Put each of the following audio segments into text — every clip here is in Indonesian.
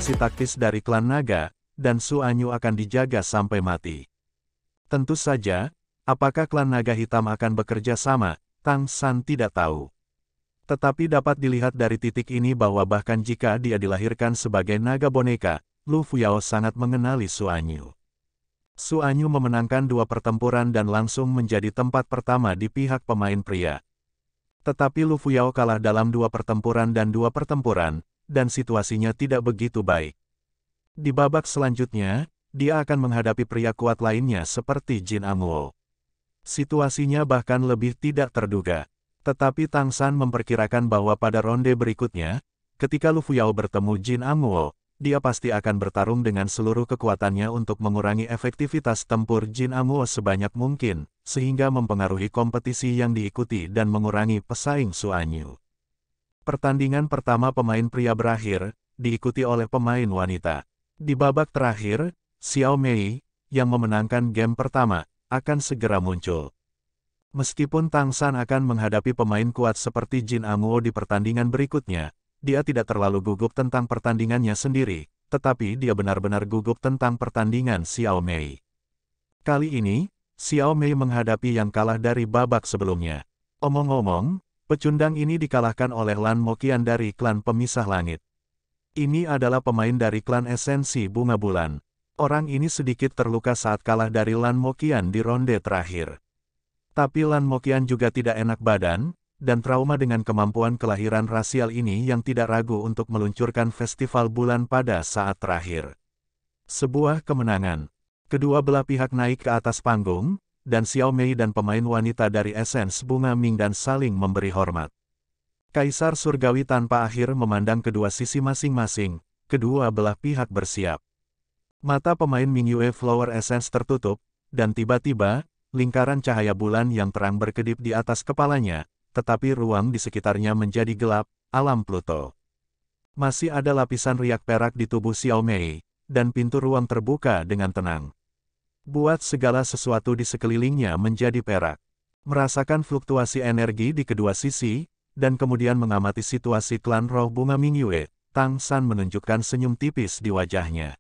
posisi taktis dari klan naga, dan Su Anyu akan dijaga sampai mati. Tentu saja, apakah klan naga hitam akan bekerja sama, Tang San tidak tahu. Tetapi dapat dilihat dari titik ini bahwa bahkan jika dia dilahirkan sebagai naga boneka, Lu Fuyao sangat mengenali Su Anyu. Su Anyu memenangkan 2 pertempuran dan langsung menjadi tempat pertama di pihak pemain pria. Tetapi Lu Fuyao kalah dalam 2 pertempuran dan 2 pertempuran, dan situasinya tidak begitu baik. Di babak selanjutnya, dia akan menghadapi pria kuat lainnya seperti Jin Amuo. Situasinya bahkan lebih tidak terduga. Tetapi Tang San memperkirakan bahwa pada ronde berikutnya, ketika Lu Fuyao bertemu Jin Amuo, dia pasti akan bertarung dengan seluruh kekuatannya untuk mengurangi efektivitas tempur Jin Amuo sebanyak mungkin, sehingga mempengaruhi kompetisi yang diikuti dan mengurangi pesaing Su Anyu. Pertandingan pertama pemain pria berakhir, diikuti oleh pemain wanita. Di babak terakhir, Xiao Mei, yang memenangkan game pertama, akan segera muncul. Meskipun Tang San akan menghadapi pemain kuat seperti Jin Amuo di pertandingan berikutnya, dia tidak terlalu gugup tentang pertandingannya sendiri, tetapi dia benar-benar gugup tentang pertandingan Xiao Mei. Kali ini, Xiao Mei menghadapi yang kalah dari babak sebelumnya. Omong-omong, pecundang ini dikalahkan oleh Lan Moqian dari klan Pemisah Langit. Ini adalah pemain dari klan Esensi Bunga Bulan. Orang ini sedikit terluka saat kalah dari Lan Moqian di ronde terakhir. Tapi Lan Moqian juga tidak enak badan, dan trauma dengan kemampuan kelahiran rasial ini yang tidak ragu untuk meluncurkan festival bulan pada saat terakhir. Sebuah kemenangan. Kedua belah pihak naik ke atas panggung, dan Xiao Mei dan pemain wanita dari Essence Bunga Ming dan saling memberi hormat. Kaisar Surgawi tanpa akhir memandang kedua sisi masing-masing, kedua belah pihak bersiap. Mata pemain Mingyue Flower Essence tertutup, dan tiba-tiba, lingkaran cahaya bulan yang terang berkedip di atas kepalanya, tetapi ruang di sekitarnya menjadi gelap, alam Pluto. Masih ada lapisan riak perak di tubuh Xiao Mei, dan pintu ruang terbuka dengan tenang. Buat segala sesuatu di sekelilingnya menjadi perak. Merasakan fluktuasi energi di kedua sisi, dan kemudian mengamati situasi klan roh bunga Mingyue, Tang San menunjukkan senyum tipis di wajahnya.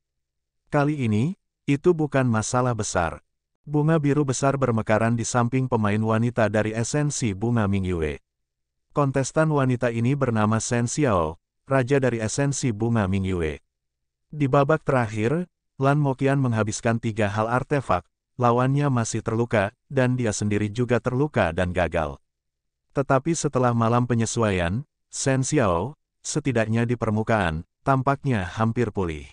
Kali ini, itu bukan masalah besar. Bunga biru besar bermekaran di samping pemain wanita dari Esensi Bunga Mingyue. Kontestan wanita ini bernama Shen Xiao, raja dari Esensi Bunga Mingyue. Di babak terakhir, Lan Moqian menghabiskan 3 hal artefak, lawannya masih terluka, dan dia sendiri juga terluka dan gagal. Tetapi setelah malam penyesuaian, Shen Xiao, setidaknya di permukaan, tampaknya hampir pulih.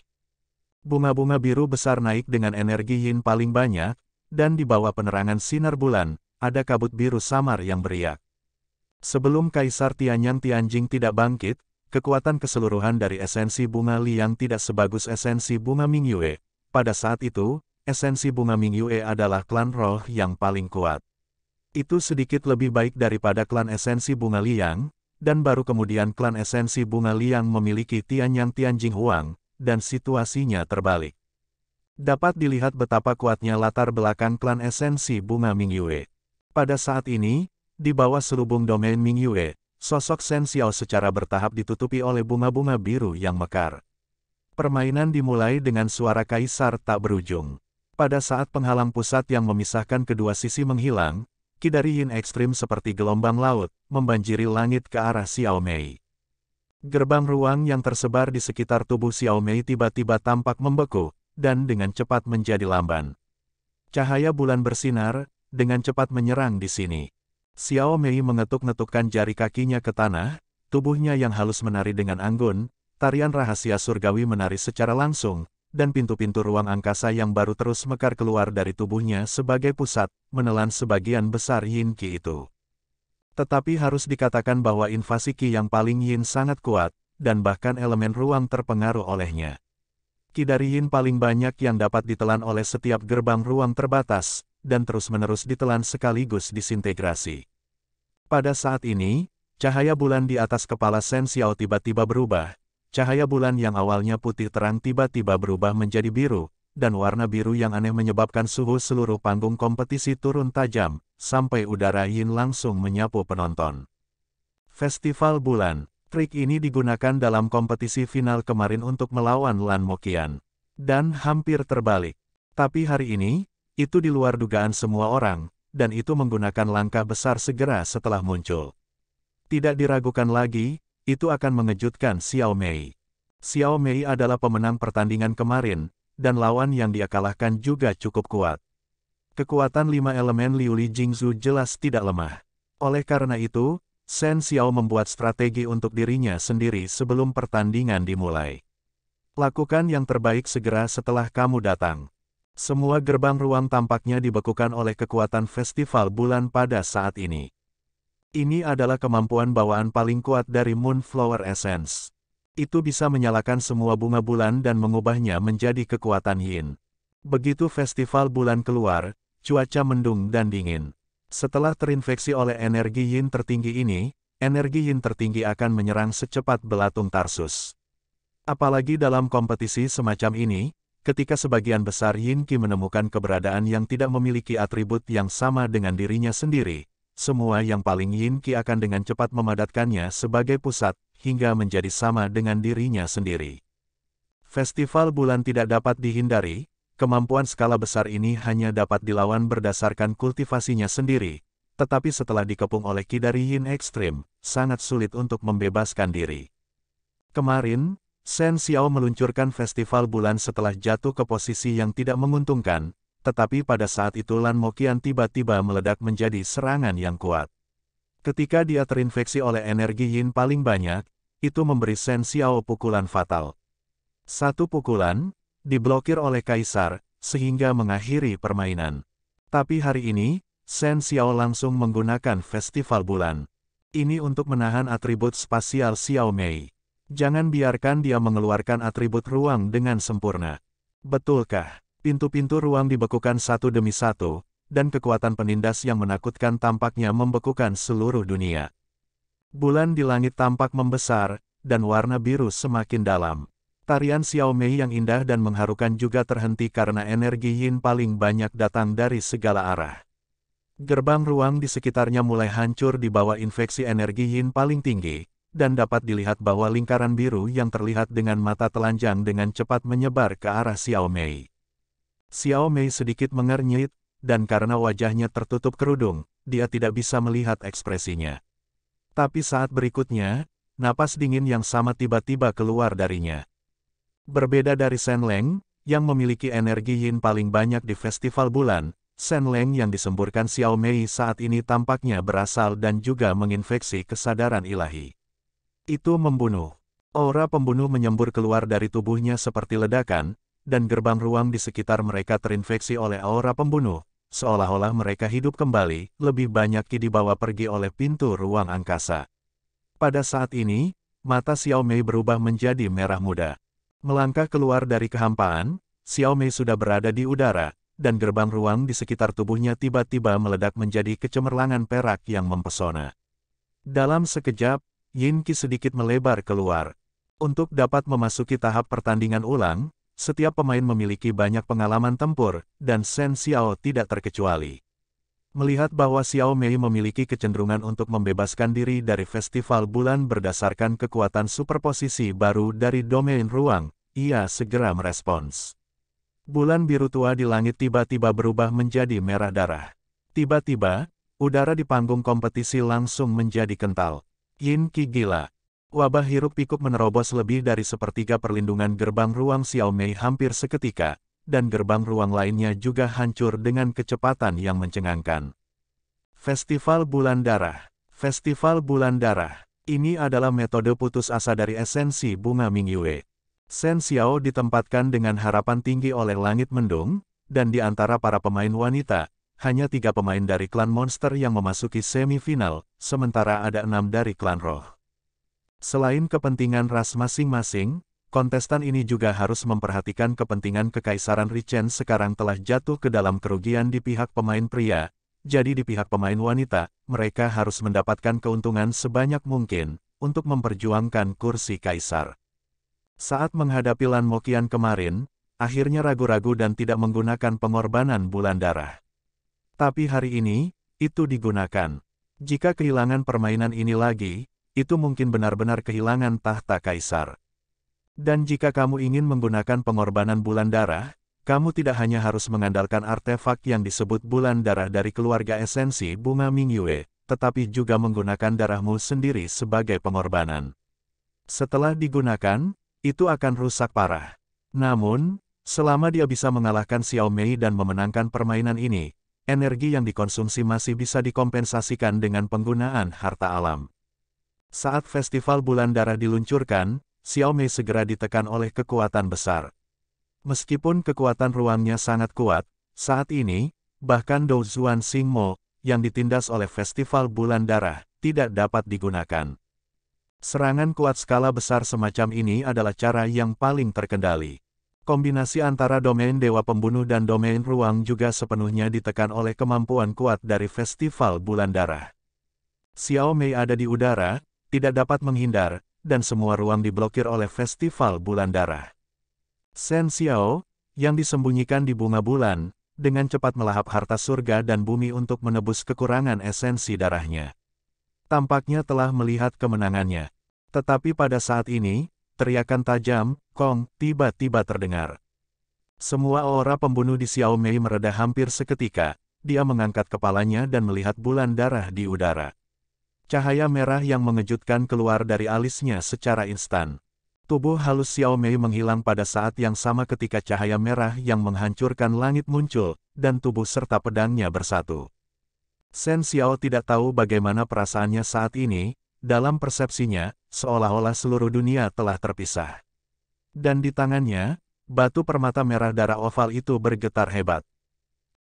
Bunga-bunga biru besar naik dengan energi yin paling banyak, dan di bawah penerangan sinar bulan, ada kabut biru samar yang beriak. Sebelum Kaisar Tianyang Tianjing tidak bangkit, kekuatan keseluruhan dari esensi bunga Liang tidak sebagus esensi bunga Mingyue. Pada saat itu, esensi bunga Mingyue adalah klan roh yang paling kuat. Itu sedikit lebih baik daripada klan esensi bunga Liang, dan baru kemudian klan esensi bunga Liang memiliki Tianyang Tianjing Huang, dan situasinya terbalik. Dapat dilihat betapa kuatnya latar belakang klan esensi bunga Mingyue. Pada saat ini, di bawah selubung domain Mingyue, sosok Shen Xiao secara bertahap ditutupi oleh bunga-bunga biru yang mekar. Permainan dimulai dengan suara kaisar tak berujung. Pada saat penghalang pusat yang memisahkan kedua sisi menghilang, kidari yin ekstrim seperti gelombang laut, membanjiri langit ke arah Xiao Mei. Gerbang ruang yang tersebar di sekitar tubuh Xiao Mei tiba-tiba tampak membeku, dan dengan cepat menjadi lamban. Cahaya bulan bersinar, dengan cepat menyerang di sini. Xiao Mei mengetuk-ngetukkan jari kakinya ke tanah, tubuhnya yang halus menari dengan anggun, tarian rahasia surgawi menari secara langsung, dan pintu-pintu ruang angkasa yang baru terus mekar keluar dari tubuhnya sebagai pusat, menelan sebagian besar yin ki itu. Tetapi harus dikatakan bahwa invasi ki yang paling yin sangat kuat, dan bahkan elemen ruang terpengaruh olehnya. Kidari yin paling banyak yang dapat ditelan oleh setiap gerbang ruang terbatas, dan terus-menerus ditelan sekaligus disintegrasi. Pada saat ini, cahaya bulan di atas kepala Shen Xiao tiba-tiba berubah. Cahaya bulan yang awalnya putih terang tiba-tiba berubah menjadi biru, dan warna biru yang aneh menyebabkan suhu seluruh panggung kompetisi turun tajam, sampai udara yin langsung menyapu penonton. Festival bulan, Trik ini digunakan dalam kompetisi final kemarin untuk melawan Lan Moqian. Dan hampir terbalik. Tapi hari ini, itu di luar dugaan semua orang, dan itu menggunakan langkah besar segera setelah muncul. Tidak diragukan lagi, itu akan mengejutkan Xiao Mei. Xiao Mei adalah pemenang pertandingan kemarin, dan lawan yang dia kalahkan juga cukup kuat. Kekuatan 5 elemen Liu Li Jingzhu jelas tidak lemah. Oleh karena itu, Shen Xiao membuat strategi untuk dirinya sendiri sebelum pertandingan dimulai. Lakukan yang terbaik segera setelah kamu datang. Semua gerbang ruang tampaknya dibekukan oleh kekuatan festival bulan pada saat ini. Ini adalah kemampuan bawaan paling kuat dari Moonflower Essence. Itu bisa menyalakan semua bunga bulan dan mengubahnya menjadi kekuatan yin. Begitu festival bulan keluar, cuaca mendung dan dingin. Setelah terinfeksi oleh energi yin tertinggi ini, energi yin tertinggi akan menyerang secepat belatung Tarsus. Apalagi dalam kompetisi semacam ini, ketika sebagian besar yin qi menemukan keberadaan yang tidak memiliki atribut yang sama dengan dirinya sendiri, semua yang paling yin qi akan dengan cepat memadatkannya sebagai pusat, hingga menjadi sama dengan dirinya sendiri. Festival bulan tidak dapat dihindari, kemampuan skala besar ini hanya dapat dilawan berdasarkan kultivasinya sendiri, tetapi setelah dikepung oleh qi dari yin ekstrim, sangat sulit untuk membebaskan diri. Kemarin, Shen Xiao meluncurkan festival bulan setelah jatuh ke posisi yang tidak menguntungkan, tetapi pada saat itu Lan Moqian tiba-tiba meledak menjadi serangan yang kuat. Ketika dia terinfeksi oleh energi yin paling banyak, itu memberi Shen Xiao pukulan fatal. Satu pukulan, diblokir oleh Kaisar, sehingga mengakhiri permainan. Tapi hari ini, Shen Xiao langsung menggunakan festival bulan. Ini untuk menahan atribut spasial Xiao Mei. Jangan biarkan dia mengeluarkan atribut ruang dengan sempurna. Betulkah? Pintu-pintu ruang dibekukan satu demi satu, dan kekuatan penindas yang menakutkan tampaknya membekukan seluruh dunia. Bulan di langit tampak membesar, dan warna biru semakin dalam. Tarian Xiao Mei yang indah dan mengharukan juga terhenti karena energi yin paling banyak datang dari segala arah. Gerbang ruang di sekitarnya mulai hancur di bawah infeksi energi yin paling tinggi, dan dapat dilihat bahwa lingkaran biru yang terlihat dengan mata telanjang dengan cepat menyebar ke arah Xiao Mei. Xiao Mei sedikit mengernyit, dan karena wajahnya tertutup kerudung, dia tidak bisa melihat ekspresinya. Tapi saat berikutnya, napas dingin yang sama tiba-tiba keluar darinya. Berbeda dari Shen Leng, yang memiliki energi yin paling banyak di festival bulan, Shen Leng yang disemburkan Xiao Mei saat ini tampaknya berasal dan juga menginfeksi kesadaran ilahi. Itu membunuh. Aura pembunuh menyembur keluar dari tubuhnya seperti ledakan, dan gerbang ruang di sekitar mereka terinfeksi oleh aura pembunuh. Seolah-olah mereka hidup kembali, lebih banyak qi dibawa pergi oleh pintu ruang angkasa. Pada saat ini, mata Xiao Mei berubah menjadi merah muda. Melangkah keluar dari kehampaan, Xiao Mei sudah berada di udara, dan gerbang ruang di sekitar tubuhnya tiba-tiba meledak menjadi kecemerlangan perak yang mempesona. Dalam sekejap, yin qi sedikit melebar keluar. Untuk dapat memasuki tahap pertandingan ulang, setiap pemain memiliki banyak pengalaman tempur, dan Shen Xiao tidak terkecuali. Melihat bahwa Xiao Mei memiliki kecenderungan untuk membebaskan diri dari festival bulan berdasarkan kekuatan superposisi baru dari domain ruang, ia segera merespons. Bulan biru tua di langit tiba-tiba berubah menjadi merah darah. Tiba-tiba, udara di panggung kompetisi langsung menjadi kental. Yin qi gila. Wabah hiruk-pikuk menerobos lebih dari sepertiga perlindungan gerbang ruang Xiao Mei hampir seketika, dan gerbang ruang lainnya juga hancur dengan kecepatan yang mencengangkan. Festival Bulan Darah. Festival Bulan Darah. Ini adalah metode putus asa dari esensi bunga Mingyue. Shen Xiao ditempatkan dengan harapan tinggi oleh langit mendung, dan di antara para pemain wanita, hanya 3 pemain dari klan monster yang memasuki semifinal, sementara ada 6 dari klan roh. Selain kepentingan ras masing-masing, kontestan ini juga harus memperhatikan kepentingan Kekaisaran Richen sekarang telah jatuh ke dalam kerugian di pihak pemain pria, jadi di pihak pemain wanita, mereka harus mendapatkan keuntungan sebanyak mungkin, untuk memperjuangkan kursi kaisar. Saat menghadapi Lan Moqian kemarin, akhirnya ragu-ragu dan tidak menggunakan pengorbanan bulan darah. Tapi hari ini, itu digunakan. Jika kehilangan permainan ini lagi, itu mungkin benar-benar kehilangan tahta kaisar. Dan jika kamu ingin menggunakan pengorbanan bulan darah, kamu tidak hanya harus mengandalkan artefak yang disebut bulan darah dari keluarga esensi bunga Mingyue, tetapi juga menggunakan darahmu sendiri sebagai pengorbanan. Setelah digunakan, itu akan rusak parah. Namun, selama dia bisa mengalahkan Xiao Mei dan memenangkan permainan ini, energi yang dikonsumsi masih bisa dikompensasikan dengan penggunaan harta alam. Saat festival bulan darah diluncurkan, Xiao Mei segera ditekan oleh kekuatan besar. Meskipun kekuatan ruangnya sangat kuat, saat ini, bahkan Dou Zuan Xingmo, yang ditindas oleh festival bulan darah, tidak dapat digunakan. Serangan kuat skala besar semacam ini adalah cara yang paling terkendali. Kombinasi antara domain dewa pembunuh dan domain ruang juga sepenuhnya ditekan oleh kemampuan kuat dari festival bulan darah. Xiao Mei ada di udara, tidak dapat menghindar, dan semua ruang diblokir oleh festival bulan darah. Shen Xiao, yang disembunyikan di bunga bulan, dengan cepat melahap harta surga dan bumi untuk menebus kekurangan esensi darahnya. Tampaknya telah melihat kemenangannya. Tetapi pada saat ini, teriakan tajam, Kong, tiba-tiba terdengar. Semua aura pembunuh di Xiao Mei mereda hampir seketika, dia mengangkat kepalanya dan melihat bulan darah di udara. Cahaya merah yang mengejutkan keluar dari alisnya secara instan. Tubuh halus Xiao Mei menghilang pada saat yang sama ketika cahaya merah yang menghancurkan langit muncul, dan tubuh serta pedangnya bersatu. Shen Xiao tidak tahu bagaimana perasaannya saat ini, dalam persepsinya, seolah-olah seluruh dunia telah terpisah. Dan di tangannya, batu permata merah darah oval itu bergetar hebat.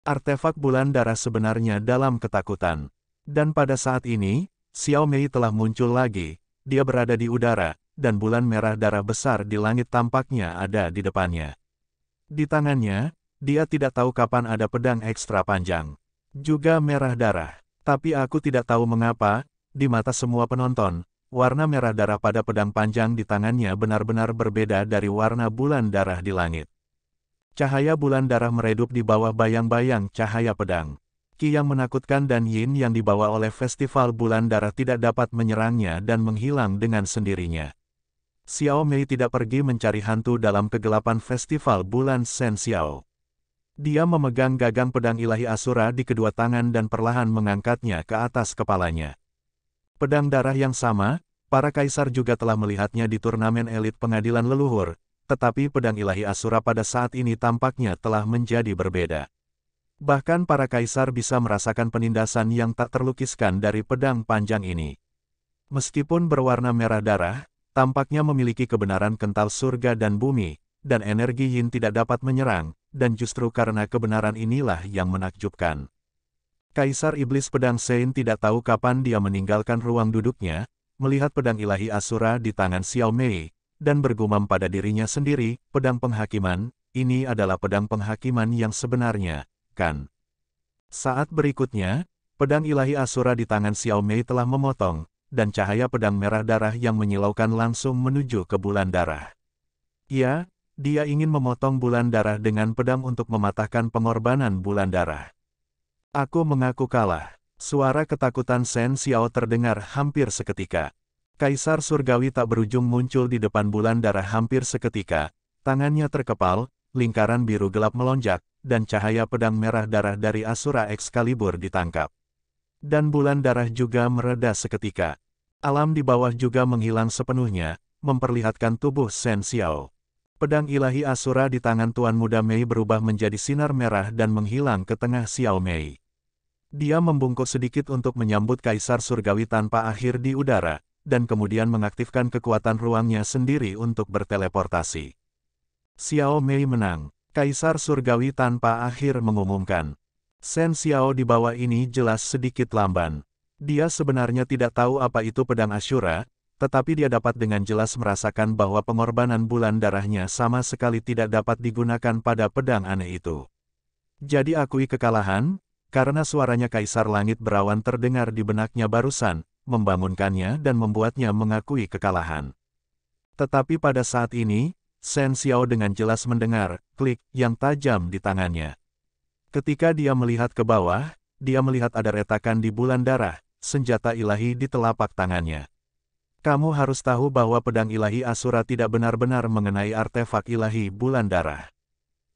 Artefak bulan darah sebenarnya dalam ketakutan. Dan pada saat ini, Xiao Mei telah muncul lagi, dia berada di udara, dan bulan merah darah besar di langit tampaknya ada di depannya. Di tangannya, dia tidak tahu kapan ada pedang ekstra panjang. Juga merah darah. Tapi aku tidak tahu mengapa, di mata semua penonton, warna merah darah pada pedang panjang di tangannya benar-benar berbeda dari warna bulan darah di langit. Cahaya bulan darah meredup di bawah bayang-bayang cahaya pedang. Qi yang menakutkan dan yin yang dibawa oleh festival bulan darah tidak dapat menyerangnya dan menghilang dengan sendirinya. Xiao Mei tidak pergi mencari hantu dalam kegelapan festival bulan Shen Xiao. Dia memegang gagang pedang ilahi Asura di kedua tangan dan perlahan mengangkatnya ke atas kepalanya. Pedang darah yang sama, para kaisar juga telah melihatnya di turnamen elit pengadilan leluhur, tetapi pedang ilahi Asura pada saat ini tampaknya telah menjadi berbeda. Bahkan para kaisar bisa merasakan penindasan yang tak terlukiskan dari pedang panjang ini. Meskipun berwarna merah darah, tampaknya memiliki kebenaran kental surga dan bumi, dan energi yin tidak dapat menyerang, dan justru karena kebenaran inilah yang menakjubkan. Kaisar Iblis Pedang Sein tidak tahu kapan dia meninggalkan ruang duduknya, melihat pedang ilahi Asura di tangan Xiao Mei, dan bergumam pada dirinya sendiri, pedang penghakiman, ini adalah pedang penghakiman yang sebenarnya. Kan. Saat berikutnya, pedang ilahi Asura di tangan Xiao Mei telah memotong, dan cahaya pedang merah darah yang menyilaukan langsung menuju ke bulan darah. Ya, dia ingin memotong bulan darah dengan pedang untuk mematahkan pengorbanan bulan darah. Aku mengaku kalah. Suara ketakutan Shen Xiao terdengar hampir seketika. Kaisar Surgawi tak berujung muncul di depan bulan darah hampir seketika, tangannya terkepal, lingkaran biru gelap melonjak, dan cahaya pedang merah darah dari Asura Excalibur ditangkap. Dan bulan darah juga mereda seketika. Alam di bawah juga menghilang sepenuhnya, memperlihatkan tubuh Shen Xiao. Pedang ilahi Asura di tangan Tuan Muda Mei berubah menjadi sinar merah dan menghilang ke tengah Xiao Mei. Dia membungkuk sedikit untuk menyambut Kaisar Surgawi tanpa akhir di udara, dan kemudian mengaktifkan kekuatan ruangnya sendiri untuk berteleportasi. Xiao Mei menang. Kaisar Surgawi tanpa akhir mengumumkan. Shen Xiao di bawah ini jelas sedikit lamban. Dia sebenarnya tidak tahu apa itu pedang Asyura, tetapi dia dapat dengan jelas merasakan bahwa pengorbanan bulan darahnya sama sekali tidak dapat digunakan pada pedang aneh itu. Jadi akui kekalahan, karena suaranya Kaisar Langit Berawan terdengar di benaknya barusan, membangunkannya dan membuatnya mengakui kekalahan. Tetapi pada saat ini, Shen Xiao dengan jelas mendengar klik yang tajam di tangannya. Ketika dia melihat ke bawah, dia melihat ada retakan di bulan darah, senjata ilahi di telapak tangannya. Kamu harus tahu bahwa pedang ilahi Asura tidak benar-benar mengenai artefak ilahi bulan darah.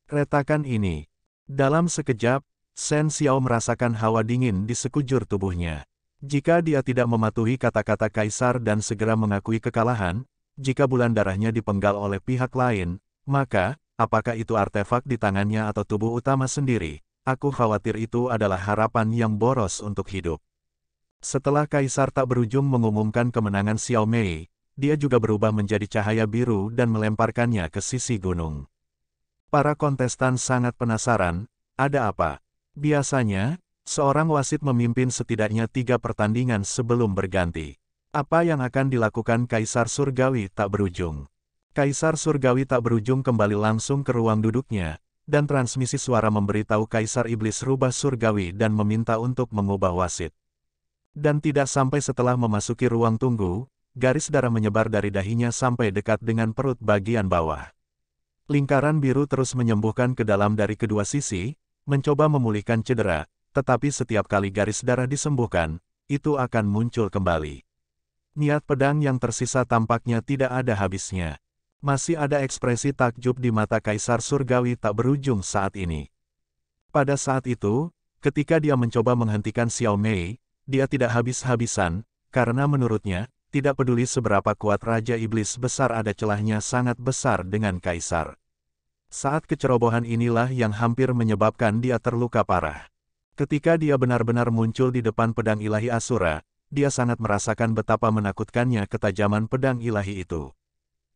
Retakan ini. Dalam sekejap, Shen Xiao merasakan hawa dingin di sekujur tubuhnya. Jika dia tidak mematuhi kata-kata Kaisar dan segera mengakui kekalahan, jika bulan darahnya dipenggal oleh pihak lain, maka, apakah itu artefak di tangannya atau tubuh utama sendiri, aku khawatir itu adalah harapan yang boros untuk hidup. Setelah Kaisar tak berujung mengumumkan kemenangan Xiao Mei, dia juga berubah menjadi cahaya biru dan melemparkannya ke sisi gunung. Para kontestan sangat penasaran, ada apa? Biasanya, seorang wasit memimpin setidaknya 3 pertandingan sebelum berganti. Apa yang akan dilakukan Kaisar Surgawi tak berujung? Kaisar Surgawi tak berujung kembali langsung ke ruang duduknya, dan transmisi suara memberitahu Kaisar Iblis Rubah Surgawi dan meminta untuk mengubah wasit. Dan tidak sampai setelah memasuki ruang tunggu, garis darah menyebar dari dahinya sampai dekat dengan perut bagian bawah. Lingkaran biru terus menyembuhkan ke dalam dari kedua sisi, mencoba memulihkan cedera, tetapi setiap kali garis darah disembuhkan, itu akan muncul kembali. Niat pedang yang tersisa tampaknya tidak ada habisnya. Masih ada ekspresi takjub di mata Kaisar Surgawi tak berujung saat ini. Pada saat itu, ketika dia mencoba menghentikan Xiao Mei, dia tidak habis-habisan, karena menurutnya, tidak peduli seberapa kuat Raja Iblis Besar ada celahnya sangat besar dengan Kaisar. Saat kecerobohan inilah yang hampir menyebabkan dia terluka parah. Ketika dia benar-benar muncul di depan pedang ilahi Asura, dia sangat merasakan betapa menakutkannya ketajaman pedang ilahi itu.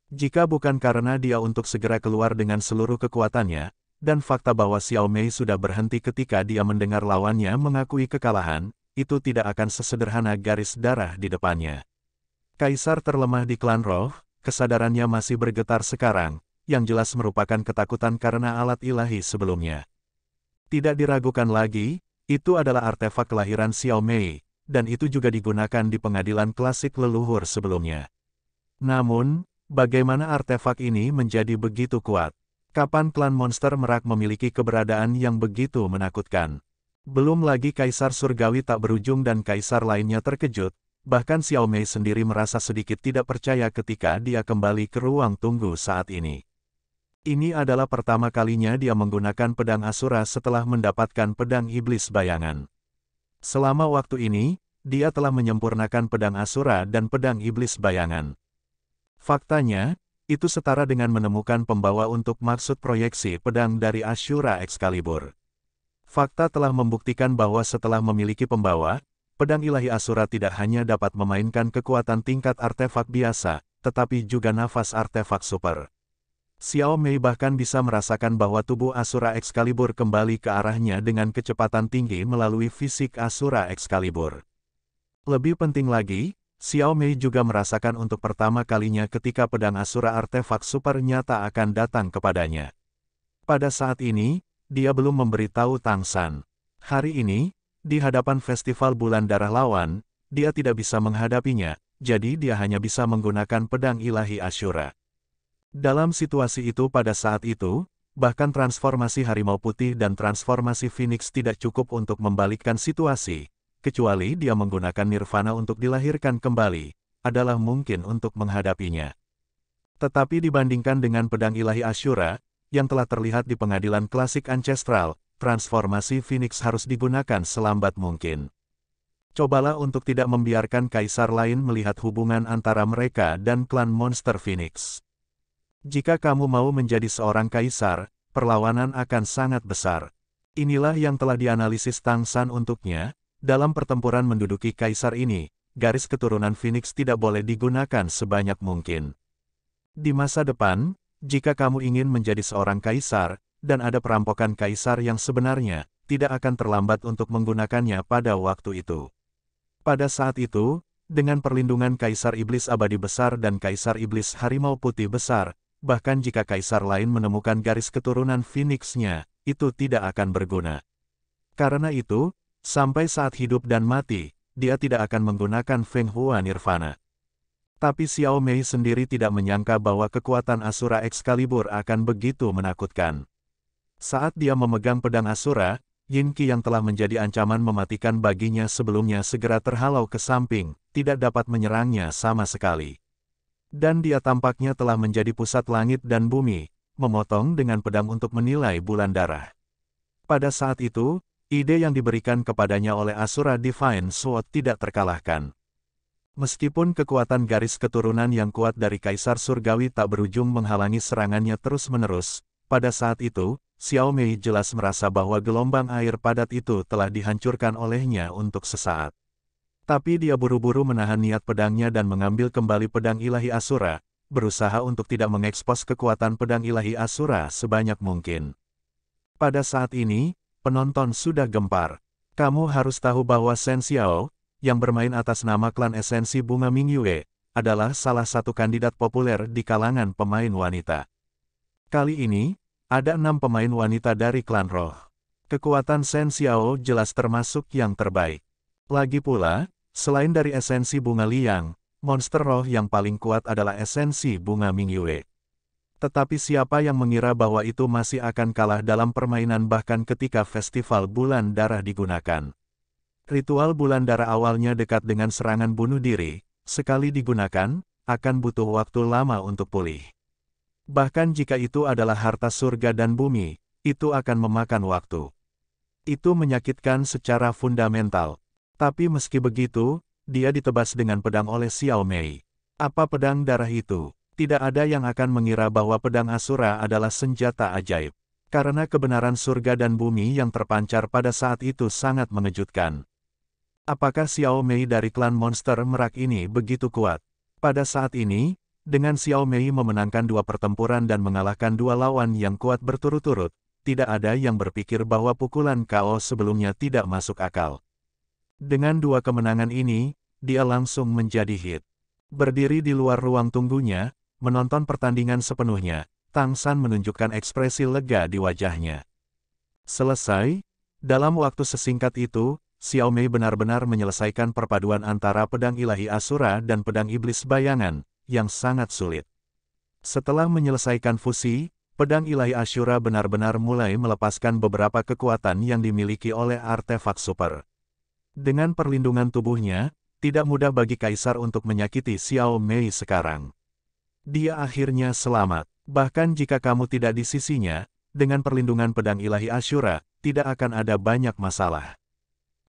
Jika bukan karena dia untuk segera keluar dengan seluruh kekuatannya, dan fakta bahwa Xiao Mei sudah berhenti ketika dia mendengar lawannya mengakui kekalahan, itu tidak akan sesederhana garis darah di depannya. Kaisar terlemah di klan roh, kesadarannya masih bergetar sekarang, yang jelas merupakan ketakutan karena alat ilahi sebelumnya. Tidak diragukan lagi, itu adalah artefak kelahiran Xiao Mei, dan itu juga digunakan di pengadilan klasik leluhur sebelumnya. Namun, bagaimana artefak ini menjadi begitu kuat? Kapan klan monster merak memiliki keberadaan yang begitu menakutkan? Belum lagi Kaisar Surgawi tak berujung dan Kaisar lainnya terkejut, bahkan Xiao Mei sendiri merasa sedikit tidak percaya ketika dia kembali ke ruang tunggu saat ini. Ini adalah pertama kalinya dia menggunakan pedang Asura setelah mendapatkan pedang Iblis Bayangan. Selama waktu ini, dia telah menyempurnakan pedang Asura dan pedang Iblis Bayangan. Faktanya, itu setara dengan menemukan pembawa untuk maksud proyeksi pedang dari Ashura Excalibur. Fakta telah membuktikan bahwa setelah memiliki pembawa, pedang ilahi Asura tidak hanya dapat memainkan kekuatan tingkat artefak biasa, tetapi juga nafas artefak super. Xiao Mei bahkan bisa merasakan bahwa tubuh Asura Excalibur kembali ke arahnya dengan kecepatan tinggi melalui fisik Asura Excalibur. Lebih penting lagi, Xiao Mei juga merasakan untuk pertama kalinya ketika pedang Asura artefak super nyata akan datang kepadanya. Pada saat ini, dia belum memberitahu Tang San. Hari ini, di hadapan festival bulan darah lawan, dia tidak bisa menghadapinya, jadi dia hanya bisa menggunakan pedang ilahi Ashura. Dalam situasi itu pada saat itu, bahkan transformasi harimau putih dan transformasi Phoenix tidak cukup untuk membalikkan situasi, kecuali dia menggunakan nirvana untuk dilahirkan kembali, adalah mungkin untuk menghadapinya. Tetapi dibandingkan dengan pedang ilahi Ashura, yang telah terlihat di pengadilan klasik ancestral, transformasi Phoenix harus digunakan selambat mungkin. Cobalah untuk tidak membiarkan kaisar lain melihat hubungan antara mereka dan klan monster Phoenix. Jika kamu mau menjadi seorang kaisar, perlawanan akan sangat besar. Inilah yang telah dianalisis Tang San untuknya, dalam pertempuran menduduki kaisar ini, garis keturunan Phoenix tidak boleh digunakan sebanyak mungkin. Di masa depan, jika kamu ingin menjadi seorang kaisar, dan ada perampokan kaisar yang sebenarnya, tidak akan terlambat untuk menggunakannya pada waktu itu. Pada saat itu, dengan perlindungan Kaisar Iblis Abadi Besar dan Kaisar Iblis Harimau Putih Besar, bahkan jika kaisar lain menemukan garis keturunan Phoenix-nya, itu tidak akan berguna. Karena itu, sampai saat hidup dan mati, dia tidak akan menggunakan Feng Hua Nirvana. Tapi Xiao Mei sendiri tidak menyangka bahwa kekuatan Asura Excalibur akan begitu menakutkan. Saat dia memegang pedang Asura, Yin Qi yang telah menjadi ancaman mematikan baginya sebelumnya segera terhalau ke samping, tidak dapat menyerangnya sama sekali. Dan dia tampaknya telah menjadi pusat langit dan bumi, memotong dengan pedang untuk menilai bulan darah. Pada saat itu, ide yang diberikan kepadanya oleh Asura Divine Sword tidak terkalahkan. Meskipun kekuatan garis keturunan yang kuat dari Kaisar Surgawi tak berujung menghalangi serangannya terus-menerus, pada saat itu, Xiao Mei jelas merasa bahwa gelombang air padat itu telah dihancurkan olehnya untuk sesaat. Tapi dia buru-buru menahan niat pedangnya dan mengambil kembali pedang ilahi Asura, berusaha untuk tidak mengekspos kekuatan pedang ilahi Asura sebanyak mungkin. Pada saat ini, penonton sudah gempar. Kamu harus tahu bahwa Shen Xiao, yang bermain atas nama klan esensi bunga Mingyue, adalah salah satu kandidat populer di kalangan pemain wanita. Kali ini, ada 6 pemain wanita dari klan roh. Kekuatan Shen Xiao jelas termasuk yang terbaik. Lagi pula, selain dari esensi bunga liang, monster roh yang paling kuat adalah esensi bunga Mingyue. Tetapi siapa yang mengira bahwa itu masih akan kalah dalam permainan bahkan ketika festival bulan darah digunakan. Ritual bulan darah awalnya dekat dengan serangan bunuh diri, sekali digunakan, akan butuh waktu lama untuk pulih. Bahkan jika itu adalah harta surga dan bumi, itu akan memakan waktu. Itu menyakitkan secara fundamental. Tapi meski begitu, dia ditebas dengan pedang oleh Xiao Mei. Apa pedang darah itu? Tidak ada yang akan mengira bahwa pedang Asura adalah senjata ajaib. Karena kebenaran surga dan bumi yang terpancar pada saat itu sangat mengejutkan. Apakah Xiao Mei dari klan monster merak ini begitu kuat? Pada saat ini, dengan Xiao Mei memenangkan 2 pertempuran dan mengalahkan 2 lawan yang kuat berturut-turut, tidak ada yang berpikir bahwa pukulan KO sebelumnya tidak masuk akal. Dengan 2 kemenangan ini, dia langsung menjadi hit. Berdiri di luar ruang tunggunya, menonton pertandingan sepenuhnya, Tang San menunjukkan ekspresi lega di wajahnya. Selesai, dalam waktu sesingkat itu, Xiao Mei benar-benar menyelesaikan perpaduan antara pedang ilahi Asura dan pedang iblis bayangan, yang sangat sulit. Setelah menyelesaikan fusi, pedang ilahi Asura benar-benar mulai melepaskan beberapa kekuatan yang dimiliki oleh artefak super. Dengan perlindungan tubuhnya, tidak mudah bagi Kaisar untuk menyakiti Xiao Mei sekarang. Dia akhirnya selamat. Bahkan jika kamu tidak di sisinya, dengan perlindungan pedang ilahi Asura, tidak akan ada banyak masalah.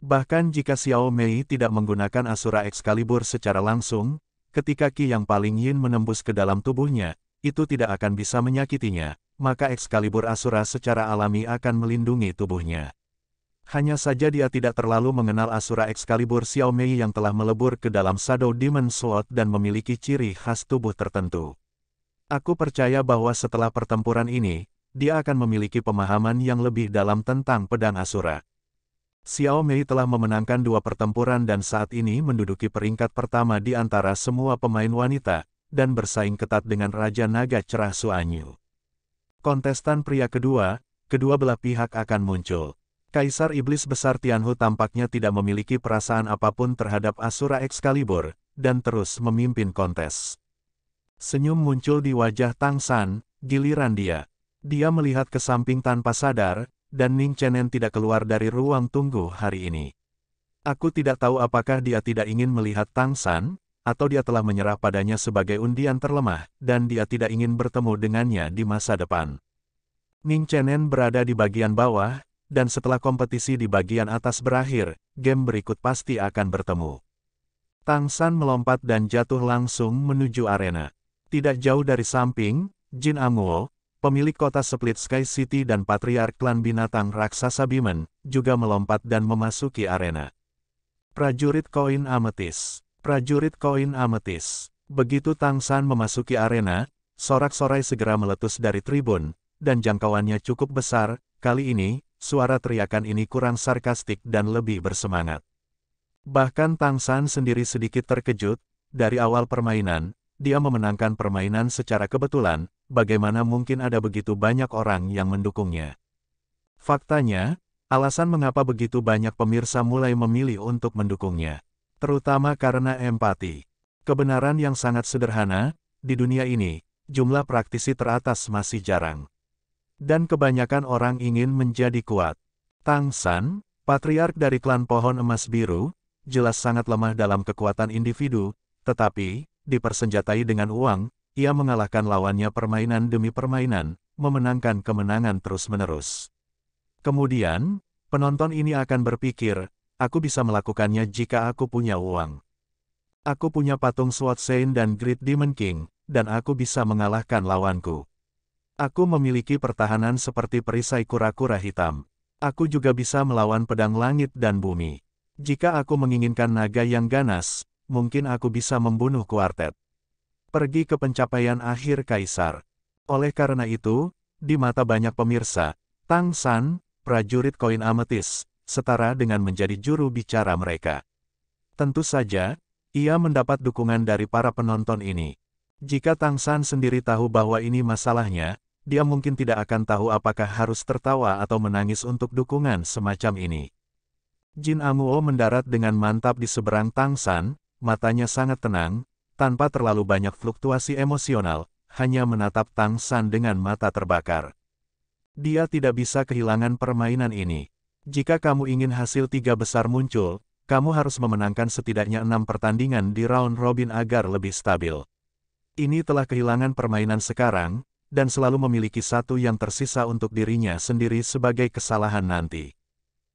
Bahkan jika Xiao Mei tidak menggunakan Asura Excalibur secara langsung, ketika Qi yang paling yin menembus ke dalam tubuhnya, itu tidak akan bisa menyakitinya, maka Excalibur Asura secara alami akan melindungi tubuhnya. Hanya saja dia tidak terlalu mengenal Asura Excalibur Xiao Mei yang telah melebur ke dalam Shadow Demon Sword dan memiliki ciri khas tubuh tertentu. Aku percaya bahwa setelah pertempuran ini, dia akan memiliki pemahaman yang lebih dalam tentang pedang Asura. Xiao Mei telah memenangkan 2 pertempuran dan saat ini menduduki peringkat pertama di antara semua pemain wanita, dan bersaing ketat dengan Raja Naga Cerah Suanyu. Kontestan pria kedua belah pihak akan muncul. Kaisar Iblis Besar Tianhu tampaknya tidak memiliki perasaan apapun terhadap Asura Excalibur, dan terus memimpin kontes. Senyum muncul di wajah Tang San, giliran dia. Dia melihat ke samping tanpa sadar, dan Ning Chenen tidak keluar dari ruang tunggu hari ini. Aku tidak tahu apakah dia tidak ingin melihat Tang San, atau dia telah menyerah padanya sebagai undian terlemah, dan dia tidak ingin bertemu dengannya di masa depan. Ning Chenen berada di bagian bawah, dan setelah kompetisi di bagian atas berakhir, game berikut pasti akan bertemu. Tang San melompat dan jatuh langsung menuju arena. Tidak jauh dari samping, Jin Amuo, pemilik kota Split Sky City dan patriark klan binatang raksasa Bimen, juga melompat dan memasuki arena. Prajurit koin ametis. Prajurit koin ametis. Begitu Tang San memasuki arena, sorak-sorai segera meletus dari tribun, dan jangkauannya cukup besar. Kali ini, suara teriakan ini kurang sarkastik dan lebih bersemangat. Bahkan Tang San sendiri sedikit terkejut. Dari awal permainan, dia memenangkan permainan secara kebetulan. Bagaimana mungkin ada begitu banyak orang yang mendukungnya? Faktanya, alasan mengapa begitu banyak pemirsa mulai memilih untuk mendukungnya, terutama karena empati. Kebenaran yang sangat sederhana, di dunia ini, jumlah praktisi teratas masih jarang. Dan kebanyakan orang ingin menjadi kuat. Tang San, patriark dari klan Pohon Emas Biru, jelas sangat lemah dalam kekuatan individu, tetapi, dipersenjatai dengan uang, ia mengalahkan lawannya permainan demi permainan, memenangkan kemenangan terus-menerus. Kemudian, penonton ini akan berpikir, aku bisa melakukannya jika aku punya uang. Aku punya patung Sword Saint dan Great Demon King, dan aku bisa mengalahkan lawanku. Aku memiliki pertahanan seperti perisai kura-kura hitam. Aku juga bisa melawan pedang langit dan bumi. Jika aku menginginkan naga yang ganas, mungkin aku bisa membunuh kuartet. Pergi ke pencapaian akhir Kaisar. Oleh karena itu, di mata banyak pemirsa, Tang San, prajurit koin ametis, setara dengan menjadi juru bicara mereka. Tentu saja, ia mendapat dukungan dari para penonton ini. Jika Tang San sendiri tahu bahwa ini masalahnya, dia mungkin tidak akan tahu apakah harus tertawa atau menangis untuk dukungan semacam ini. Jin Amuo mendarat dengan mantap di seberang Tang San, matanya sangat tenang, tanpa terlalu banyak fluktuasi emosional, hanya menatap Tang San dengan mata terbakar. Dia tidak bisa kehilangan permainan ini. Jika kamu ingin hasil 3 besar muncul, kamu harus memenangkan setidaknya 6 pertandingan di round robin agar lebih stabil. Ini telah kehilangan permainan sekarang, dan selalu memiliki satu yang tersisa untuk dirinya sendiri sebagai kesalahan nanti.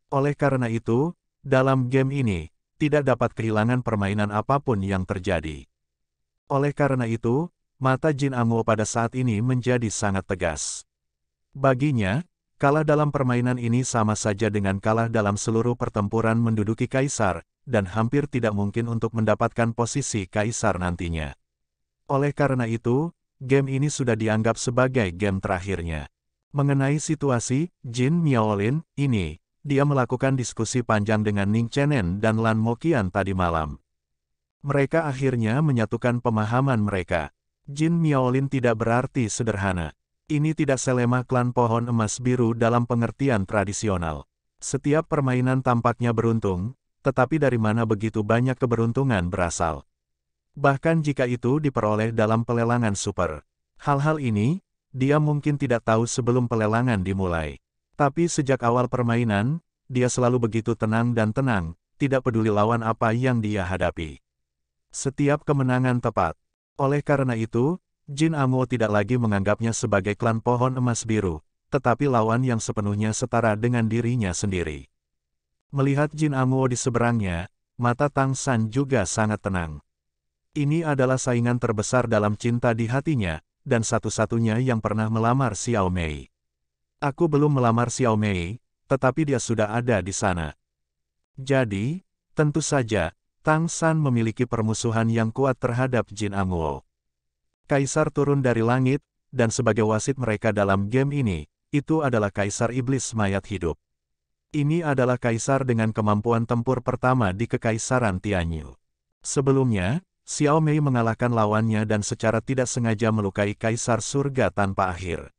Oleh karena itu, dalam game ini, tidak dapat kehilangan permainan apapun yang terjadi. Oleh karena itu, mata Jin Amuo pada saat ini menjadi sangat tegas. Baginya, kalah dalam permainan ini sama saja dengan kalah dalam seluruh pertempuran menduduki Kaisar, dan hampir tidak mungkin untuk mendapatkan posisi Kaisar nantinya. Oleh karena itu, game ini sudah dianggap sebagai game terakhirnya. Mengenai situasi Jin Miaolin ini, dia melakukan diskusi panjang dengan Ning Chenen dan Lan Moqian tadi malam. Mereka akhirnya menyatukan pemahaman mereka. Jin Miaolin tidak berarti sederhana. Ini tidak selemah klan Pohon Emas Biru dalam pengertian tradisional. Setiap permainan tampaknya beruntung, tetapi dari mana begitu banyak keberuntungan berasal? Bahkan jika itu diperoleh dalam pelelangan super. Hal-hal ini, dia mungkin tidak tahu sebelum pelelangan dimulai. Tapi sejak awal permainan, dia selalu begitu tenang dan tenang, tidak peduli lawan apa yang dia hadapi. Setiap kemenangan tepat. Oleh karena itu, Jin Amuo tidak lagi menganggapnya sebagai klan Pohon Emas Biru, tetapi lawan yang sepenuhnya setara dengan dirinya sendiri. Melihat Jin Amuo di seberangnya, mata Tang San juga sangat tenang. Ini adalah saingan terbesar dalam cinta di hatinya, dan satu-satunya yang pernah melamar Xiao Mei. Aku belum melamar Xiao Mei, tetapi dia sudah ada di sana. Jadi, tentu saja, Tang San memiliki permusuhan yang kuat terhadap Jin Amuo. Kaisar turun dari langit, dan sebagai wasit mereka dalam game ini, itu adalah Kaisar Iblis Mayat Hidup. Ini adalah Kaisar dengan kemampuan tempur pertama di Kekaisaran Tianyu. Sebelumnya, Xiao Mei mengalahkan lawannya dan secara tidak sengaja melukai Kaisar Surga tanpa akhir.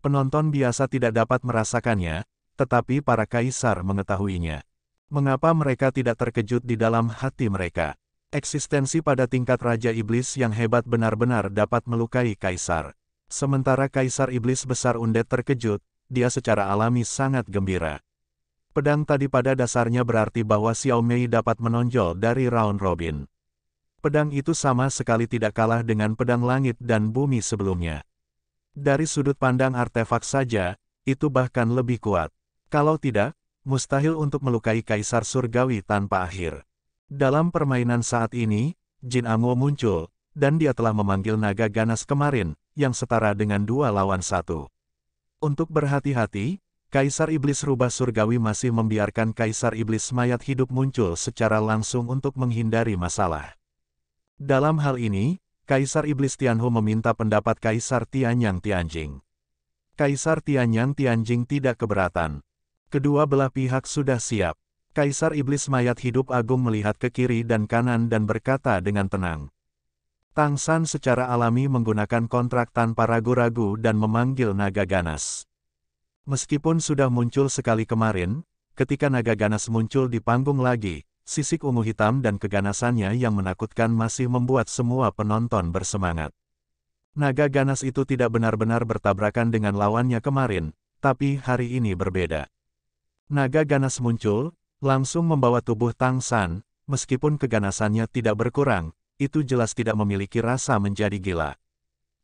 Penonton biasa tidak dapat merasakannya, tetapi para kaisar mengetahuinya. Mengapa mereka tidak terkejut di dalam hati mereka? Eksistensi pada tingkat Raja Iblis yang hebat benar-benar dapat melukai Kaisar. Sementara Kaisar Iblis Besar Undead terkejut, dia secara alami sangat gembira. Pedang tadi pada dasarnya berarti bahwa Xiao Mei dapat menonjol dari round robin. Pedang itu sama sekali tidak kalah dengan pedang langit dan bumi sebelumnya. Dari sudut pandang artefak saja, itu bahkan lebih kuat. Kalau tidak, mustahil untuk melukai Kaisar Surgawi tanpa akhir. Dalam permainan saat ini, Jin Amuo muncul, dan dia telah memanggil naga ganas kemarin, yang setara dengan 2 lawan 1. Untuk berhati-hati, Kaisar Iblis Rubah Surgawi masih membiarkan Kaisar Iblis Mayat Hidup muncul secara langsung untuk menghindari masalah. Dalam hal ini, Kaisar Iblis Tianhu meminta pendapat Kaisar Tianyang Tianjing. Kaisar Tianyang Tianjing tidak keberatan. Kedua belah pihak sudah siap. Kaisar Iblis Mayat Hidup Agung melihat ke kiri dan kanan dan berkata dengan tenang. Tang San secara alami menggunakan kontrak tanpa ragu-ragu dan memanggil naga ganas. Meskipun sudah muncul sekali kemarin, ketika naga ganas muncul di panggung lagi, sisik ungu hitam dan keganasannya yang menakutkan masih membuat semua penonton bersemangat. Naga ganas itu tidak benar-benar bertabrakan dengan lawannya kemarin, tapi hari ini berbeda. Naga ganas muncul, langsung membawa tubuh Tang San, meskipun keganasannya tidak berkurang, itu jelas tidak memiliki rasa menjadi gila.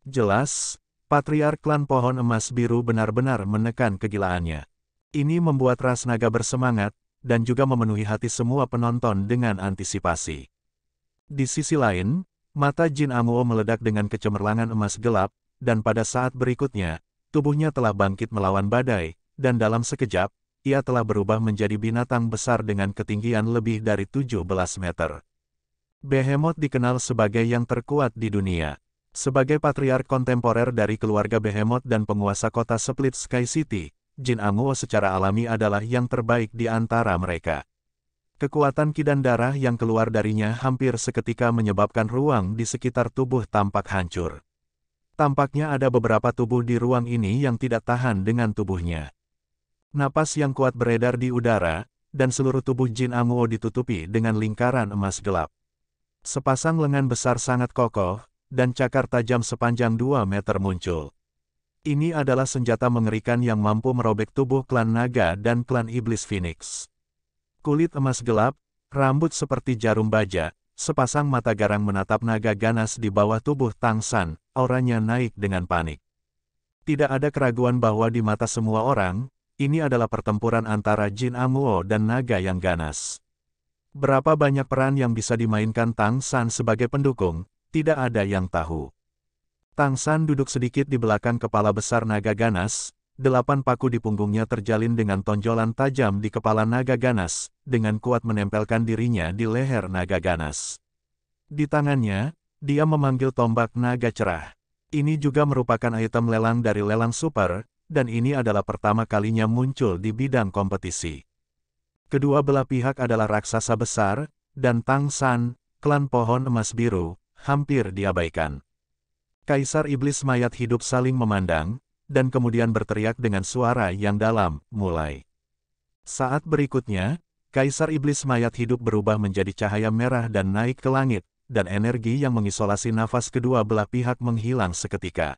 Jelas, Patriark klan pohon emas biru benar-benar menekan kegilaannya. Ini membuat ras naga bersemangat, dan juga memenuhi hati semua penonton dengan antisipasi. Di sisi lain, mata Jin Amuo meledak dengan kecemerlangan emas gelap, dan pada saat berikutnya, tubuhnya telah bangkit melawan badai, dan dalam sekejap, ia telah berubah menjadi binatang besar dengan ketinggian lebih dari 17 meter. Behemoth dikenal sebagai yang terkuat di dunia. Sebagai patriark kontemporer dari keluarga Behemoth dan penguasa kota Split Sky City, Jin Amuo secara alami adalah yang terbaik di antara mereka. Kekuatan ki dan darah yang keluar darinya hampir seketika menyebabkan ruang di sekitar tubuh tampak hancur. Tampaknya ada beberapa tubuh di ruang ini yang tidak tahan dengan tubuhnya. Napas yang kuat beredar di udara, dan seluruh tubuh Jin Amuo ditutupi dengan lingkaran emas gelap. Sepasang lengan besar sangat kokoh, dan cakar tajam sepanjang 2 meter muncul. Ini adalah senjata mengerikan yang mampu merobek tubuh klan naga dan klan iblis Phoenix. Kulit emas gelap, rambut seperti jarum baja, sepasang mata garang menatap naga ganas di bawah tubuh Tang San, auranya naik dengan panik. Tidak ada keraguan bahwa di mata semua orang, ini adalah pertempuran antara Jin Amuo dan naga yang ganas. Berapa banyak peran yang bisa dimainkan Tang San sebagai pendukung, tidak ada yang tahu. Tang San duduk sedikit di belakang kepala besar naga ganas, 8 paku di punggungnya terjalin dengan tonjolan tajam di kepala naga ganas, dengan kuat menempelkan dirinya di leher naga ganas. Di tangannya, dia memanggil tombak naga cerah. Ini juga merupakan item lelang dari lelang super, dan ini adalah pertama kalinya muncul di bidang kompetisi. Kedua belah pihak adalah raksasa besar, dan Tang San, klan pohon emas biru, hampir diabaikan. Kaisar Iblis Mayat Hidup saling memandang, dan kemudian berteriak dengan suara yang dalam, mulai. Saat berikutnya, Kaisar Iblis Mayat Hidup berubah menjadi cahaya merah dan naik ke langit, dan energi yang mengisolasi nafas kedua belah pihak menghilang seketika.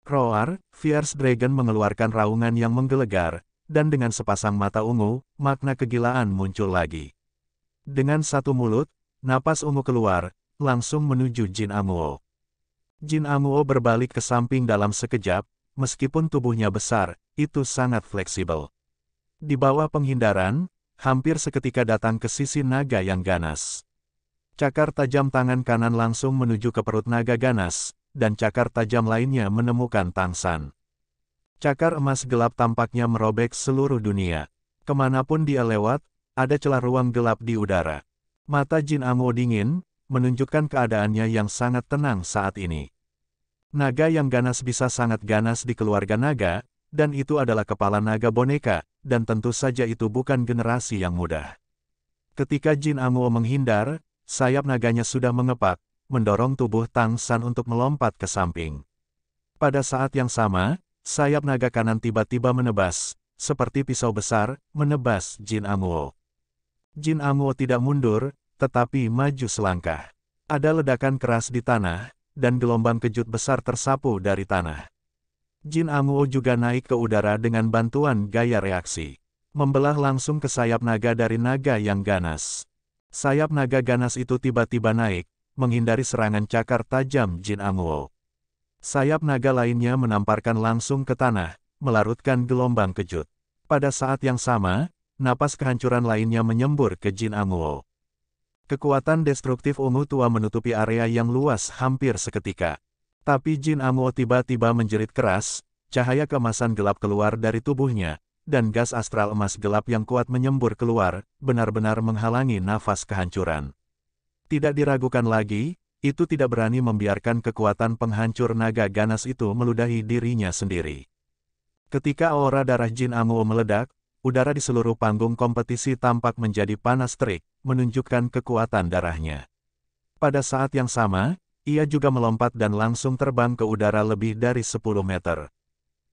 Roar, Fierce Dragon mengeluarkan raungan yang menggelegar, dan dengan sepasang mata ungu, makna kegilaan muncul lagi. Dengan satu mulut, napas ungu keluar, langsung menuju Jin Amuo. Jin Amuo berbalik ke samping dalam sekejap, meskipun tubuhnya besar, itu sangat fleksibel. Di bawah penghindaran, hampir seketika datang ke sisi naga yang ganas. Cakar tajam tangan kanan langsung menuju ke perut naga ganas, dan cakar tajam lainnya menemukan Tang San. Cakar emas gelap tampaknya merobek seluruh dunia. Kemanapun dia lewat, ada celah ruang gelap di udara. Mata Jin Amuo dingin, menunjukkan keadaannya yang sangat tenang saat ini. Naga yang ganas bisa sangat ganas di keluarga naga, dan itu adalah kepala naga boneka, dan tentu saja itu bukan generasi yang mudah. Ketika Jin Amuo menghindar, sayap naganya sudah mengepak, mendorong tubuh Tang San untuk melompat ke samping. Pada saat yang sama, sayap naga kanan tiba-tiba menebas, seperti pisau besar, menebas Jin Amuo. Jin Amuo tidak mundur, tetapi maju selangkah. Ada ledakan keras di tanah, dan gelombang kejut besar tersapu dari tanah. Jin Amuo juga naik ke udara dengan bantuan gaya reaksi. Membelah langsung ke sayap naga dari naga yang ganas. Sayap naga ganas itu tiba-tiba naik, menghindari serangan cakar tajam Jin Amuo. Sayap naga lainnya menamparkan langsung ke tanah, melarutkan gelombang kejut. Pada saat yang sama, napas kehancuran lainnya menyembur ke Jin Amuo. Kekuatan destruktif ungu tua menutupi area yang luas hampir seketika. Tapi Jin Amuo tiba-tiba menjerit keras, cahaya keemasan gelap keluar dari tubuhnya, dan gas astral emas gelap yang kuat menyembur keluar, benar-benar menghalangi nafas kehancuran. Tidak diragukan lagi, itu tidak berani membiarkan kekuatan penghancur naga ganas itu meludahi dirinya sendiri. Ketika aura darah Jin Amuo meledak, udara di seluruh panggung kompetisi tampak menjadi panas terik, menunjukkan kekuatan darahnya. Pada saat yang sama, ia juga melompat dan langsung terbang ke udara lebih dari 10 meter.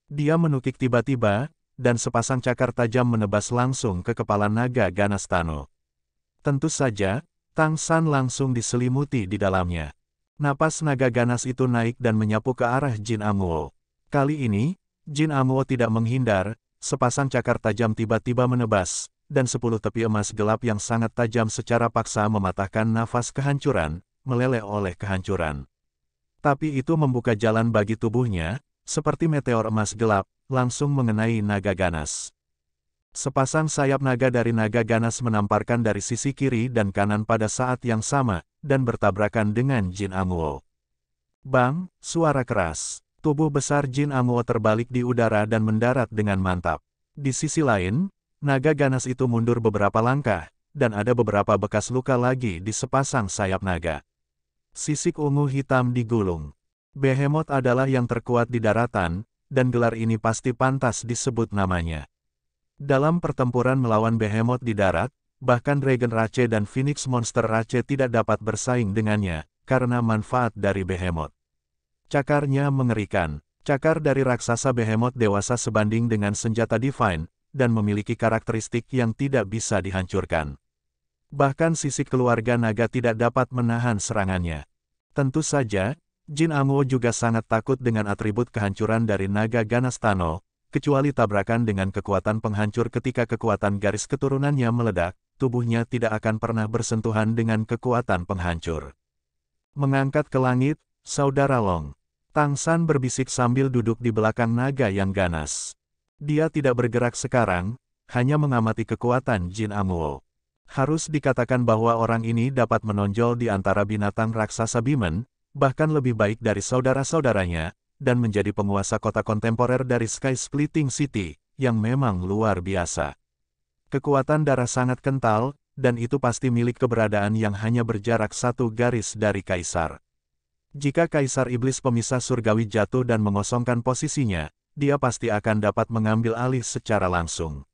Dia menukik tiba-tiba, dan sepasang cakar tajam menebas langsung ke kepala naga ganas Tano. Tentu saja, Tang San langsung diselimuti di dalamnya. Napas naga ganas itu naik dan menyapu ke arah Jin Amuo. Kali ini, Jin Amuo tidak menghindar, sepasang cakar tajam tiba-tiba menebas, dan 10 tepi emas gelap yang sangat tajam secara paksa mematahkan nafas kehancuran, meleleh oleh kehancuran. Tapi itu membuka jalan bagi tubuhnya, seperti meteor emas gelap, langsung mengenai naga ganas. Sepasang sayap naga dari naga ganas menamparkan dari sisi kiri dan kanan pada saat yang sama, dan bertabrakan dengan Jin Amuo. Bang, suara keras. Tubuh besar Jin Amuo terbalik di udara dan mendarat dengan mantap. Di sisi lain, naga ganas itu mundur beberapa langkah, dan ada beberapa bekas luka lagi di sepasang sayap naga. Sisik ungu hitam digulung. Behemoth adalah yang terkuat di daratan, dan gelar ini pasti pantas disebut namanya. Dalam pertempuran melawan Behemoth di darat, bahkan Dragon Rache dan Phoenix Monster Rache tidak dapat bersaing dengannya, karena manfaat dari Behemoth. Cakarnya mengerikan. Cakar dari raksasa Behemoth dewasa sebanding dengan senjata Divine, dan memiliki karakteristik yang tidak bisa dihancurkan. Bahkan sisik keluarga naga tidak dapat menahan serangannya. Tentu saja, Jin Amuo juga sangat takut dengan atribut kehancuran dari naga ganas Tano, kecuali tabrakan dengan kekuatan penghancur ketika kekuatan garis keturunannya meledak, tubuhnya tidak akan pernah bersentuhan dengan kekuatan penghancur. Mengangkat ke langit, Saudara Long. Tang San berbisik sambil duduk di belakang naga yang ganas. Dia tidak bergerak sekarang, hanya mengamati kekuatan Jin Amuo. Harus dikatakan bahwa orang ini dapat menonjol di antara binatang raksasa Bimen, bahkan lebih baik dari saudara-saudaranya, dan menjadi penguasa kota kontemporer dari Sky Splitting City, yang memang luar biasa. Kekuatan darah sangat kental, dan itu pasti milik keberadaan yang hanya berjarak satu garis dari Kaisar. Jika Kaisar Iblis Pemisah Surgawi jatuh dan mengosongkan posisinya, dia pasti akan dapat mengambil alih secara langsung.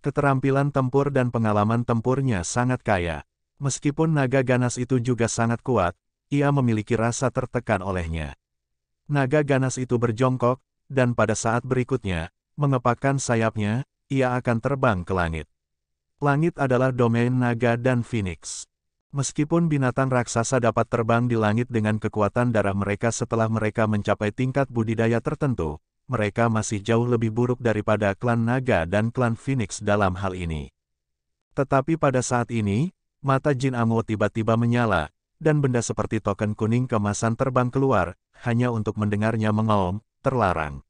Keterampilan tempur dan pengalaman tempurnya sangat kaya. Meskipun naga ganas itu juga sangat kuat, ia memiliki rasa tertekan olehnya. Naga ganas itu berjongkok, dan pada saat berikutnya, mengepakkan sayapnya, ia akan terbang ke langit. Langit adalah domain naga dan Phoenix. Meskipun binatang raksasa dapat terbang di langit dengan kekuatan darah mereka setelah mereka mencapai tingkat budidaya tertentu, mereka masih jauh lebih buruk daripada klan naga dan klan Phoenix dalam hal ini. Tetapi pada saat ini, mata Jin Amuo tiba-tiba menyala, dan benda seperti token kuning kemasan terbang keluar, hanya untuk mendengarnya mengaum, terlarang.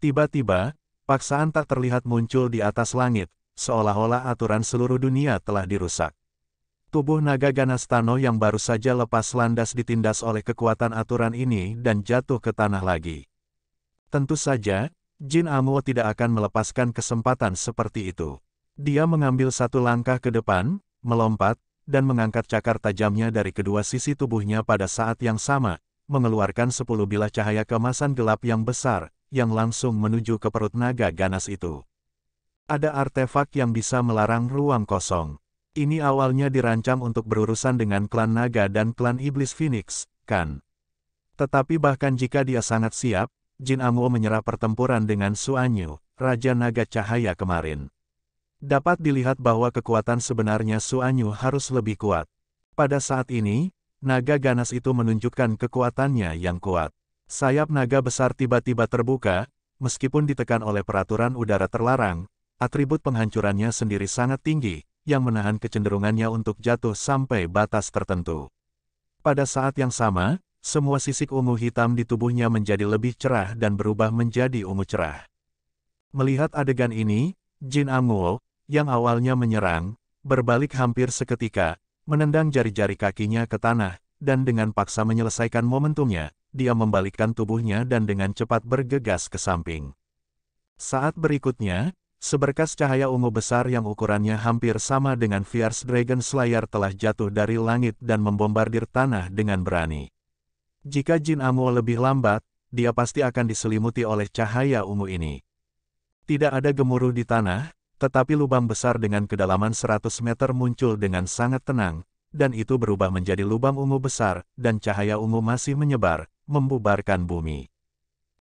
Tiba-tiba, paksaan tak terlihat muncul di atas langit, seolah-olah aturan seluruh dunia telah dirusak. Tubuh naga ganas Tano yang baru saja lepas landas ditindas oleh kekuatan aturan ini dan jatuh ke tanah lagi. Tentu saja, Jin Amuo tidak akan melepaskan kesempatan seperti itu. Dia mengambil satu langkah ke depan, melompat, dan mengangkat cakar tajamnya dari kedua sisi tubuhnya pada saat yang sama, mengeluarkan 10 bilah cahaya keemasan gelap yang besar, yang langsung menuju ke perut naga ganas itu. Ada artefak yang bisa melarang ruang kosong. Ini awalnya dirancang untuk berurusan dengan klan naga dan klan iblis Phoenix, kan? Tetapi bahkan jika dia sangat siap, Jin Amuo menyerah pertempuran dengan Suanyu, Raja Naga Cahaya kemarin. Dapat dilihat bahwa kekuatan sebenarnya Suanyu harus lebih kuat. Pada saat ini, naga ganas itu menunjukkan kekuatannya yang kuat. Sayap naga besar tiba-tiba terbuka, meskipun ditekan oleh peraturan udara terlarang, atribut penghancurannya sendiri sangat tinggi, yang menahan kecenderungannya untuk jatuh sampai batas tertentu. Pada saat yang sama, semua sisik ungu hitam di tubuhnya menjadi lebih cerah dan berubah menjadi ungu cerah. Melihat adegan ini, Jin Amuo, yang awalnya menyerang, berbalik hampir seketika, menendang jari-jari kakinya ke tanah, dan dengan paksa menyelesaikan momentumnya, dia membalikkan tubuhnya dan dengan cepat bergegas ke samping. Saat berikutnya, seberkas cahaya ungu besar yang ukurannya hampir sama dengan Fierce Dragon Slayer telah jatuh dari langit dan membombardir tanah dengan berani. Jika Jin Amuo lebih lambat, dia pasti akan diselimuti oleh cahaya ungu ini. Tidak ada gemuruh di tanah, tetapi lubang besar dengan kedalaman 100 meter muncul dengan sangat tenang, dan itu berubah menjadi lubang ungu besar, dan cahaya ungu masih menyebar, membubarkan bumi.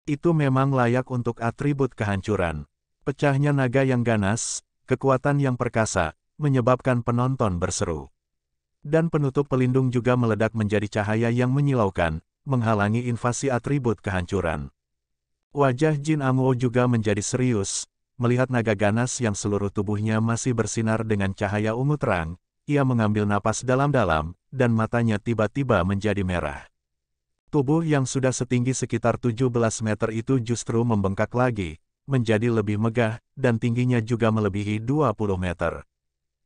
Itu memang layak untuk atribut kehancuran. Pecahnya naga yang ganas, kekuatan yang perkasa, menyebabkan penonton berseru. Dan penutup pelindung juga meledak menjadi cahaya yang menyilaukan, menghalangi invasi atribut kehancuran. Wajah Jin Amuo juga menjadi serius, melihat naga ganas yang seluruh tubuhnya masih bersinar dengan cahaya ungu terang, ia mengambil napas dalam-dalam, dan matanya tiba-tiba menjadi merah. Tubuh yang sudah setinggi sekitar 17 meter itu justru membengkak lagi, menjadi lebih megah, dan tingginya juga melebihi 20 meter.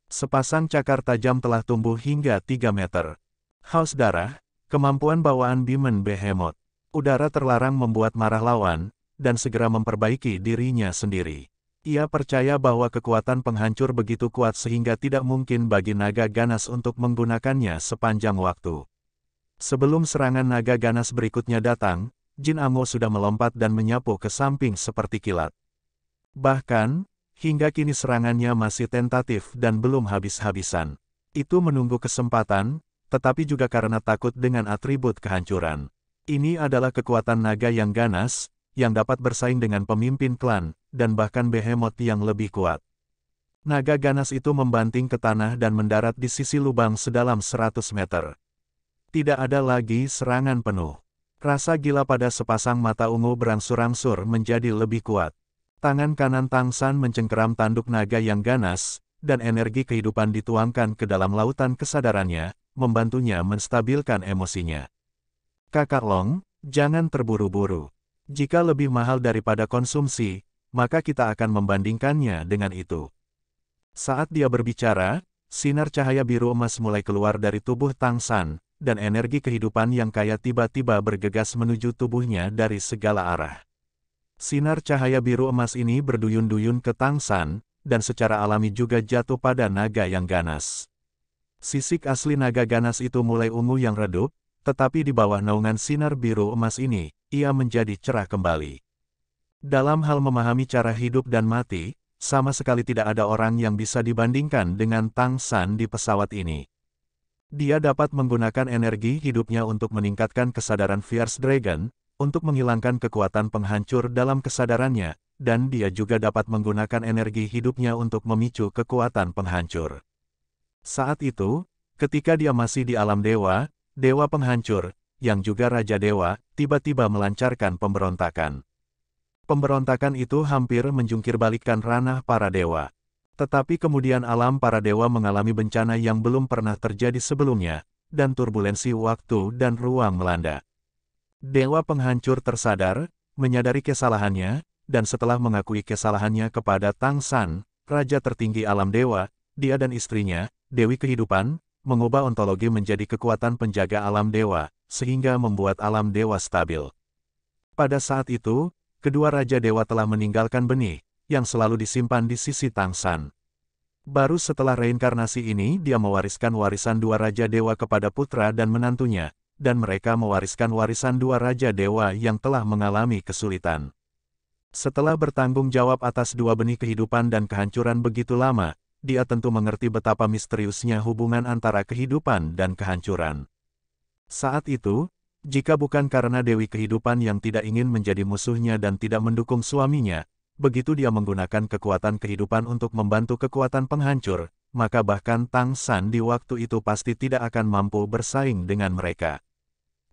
Sepasang cakar tajam telah tumbuh hingga 3 meter. Haus darah, kemampuan bawaan Bimen Behemoth. Udara terlarang membuat marah lawan, dan segera memperbaiki dirinya sendiri. Ia percaya bahwa kekuatan penghancur begitu kuat sehingga tidak mungkin bagi naga ganas untuk menggunakannya sepanjang waktu. Sebelum serangan naga ganas berikutnya datang, Jin Amo sudah melompat dan menyapu ke samping seperti kilat. Bahkan, hingga kini serangannya masih tentatif dan belum habis-habisan. Itu menunggu kesempatan, tetapi juga karena takut dengan atribut kehancuran. Ini adalah kekuatan naga yang ganas, yang dapat bersaing dengan pemimpin klan, dan bahkan behemoth yang lebih kuat. Naga ganas itu membanting ke tanah dan mendarat di sisi lubang sedalam 100 meter. Tidak ada lagi serangan penuh. Rasa gila pada sepasang mata ungu berangsur-angsur menjadi lebih kuat. Tangan kanan Tang San mencengkeram tanduk naga yang ganas, dan energi kehidupan dituangkan ke dalam lautan kesadarannya, membantunya menstabilkan emosinya. Kakak Long, jangan terburu-buru. Jika lebih mahal daripada konsumsi, maka kita akan membandingkannya dengan itu. Saat dia berbicara, sinar cahaya biru emas mulai keluar dari tubuh Tang San, dan energi kehidupan yang kaya tiba-tiba bergegas menuju tubuhnya dari segala arah. Sinar cahaya biru emas ini berduyun-duyun ke Tang San, dan secara alami juga jatuh pada naga yang ganas. Sisik asli naga ganas itu mulai ungu yang redup, tetapi di bawah naungan sinar biru emas ini, ia menjadi cerah kembali. Dalam hal memahami cara hidup dan mati, sama sekali tidak ada orang yang bisa dibandingkan dengan Tang San di pesawat ini. Dia dapat menggunakan energi hidupnya untuk meningkatkan kesadaran Fierce Dragon, untuk menghilangkan kekuatan penghancur dalam kesadarannya, dan dia juga dapat menggunakan energi hidupnya untuk memicu kekuatan penghancur. Saat itu, ketika dia masih di alam dewa, dewa penghancur, yang juga Raja Dewa, tiba-tiba melancarkan pemberontakan. Pemberontakan itu hampir menjungkirbalikkan ranah para dewa. Tetapi kemudian alam para dewa mengalami bencana yang belum pernah terjadi sebelumnya, dan turbulensi waktu dan ruang melanda. Dewa penghancur tersadar, menyadari kesalahannya, dan setelah mengakui kesalahannya kepada Tang San, Raja tertinggi alam dewa, dia dan istrinya, Dewi Kehidupan, mengubah ontologi menjadi kekuatan penjaga alam dewa, sehingga membuat alam dewa stabil. Pada saat itu, kedua Raja Dewa telah meninggalkan benih, yang selalu disimpan di sisi Tang San. Baru setelah reinkarnasi ini dia mewariskan warisan dua Raja Dewa kepada putra dan menantunya, dan mereka mewariskan warisan dua Raja Dewa yang telah mengalami kesulitan. Setelah bertanggung jawab atas dua benih kehidupan dan kehancuran begitu lama, dia tentu mengerti betapa misteriusnya hubungan antara kehidupan dan kehancuran. Saat itu, jika bukan karena Dewi Kehidupan yang tidak ingin menjadi musuhnya dan tidak mendukung suaminya, begitu dia menggunakan kekuatan kehidupan untuk membantu kekuatan penghancur, maka bahkan Tang San di waktu itu pasti tidak akan mampu bersaing dengan mereka.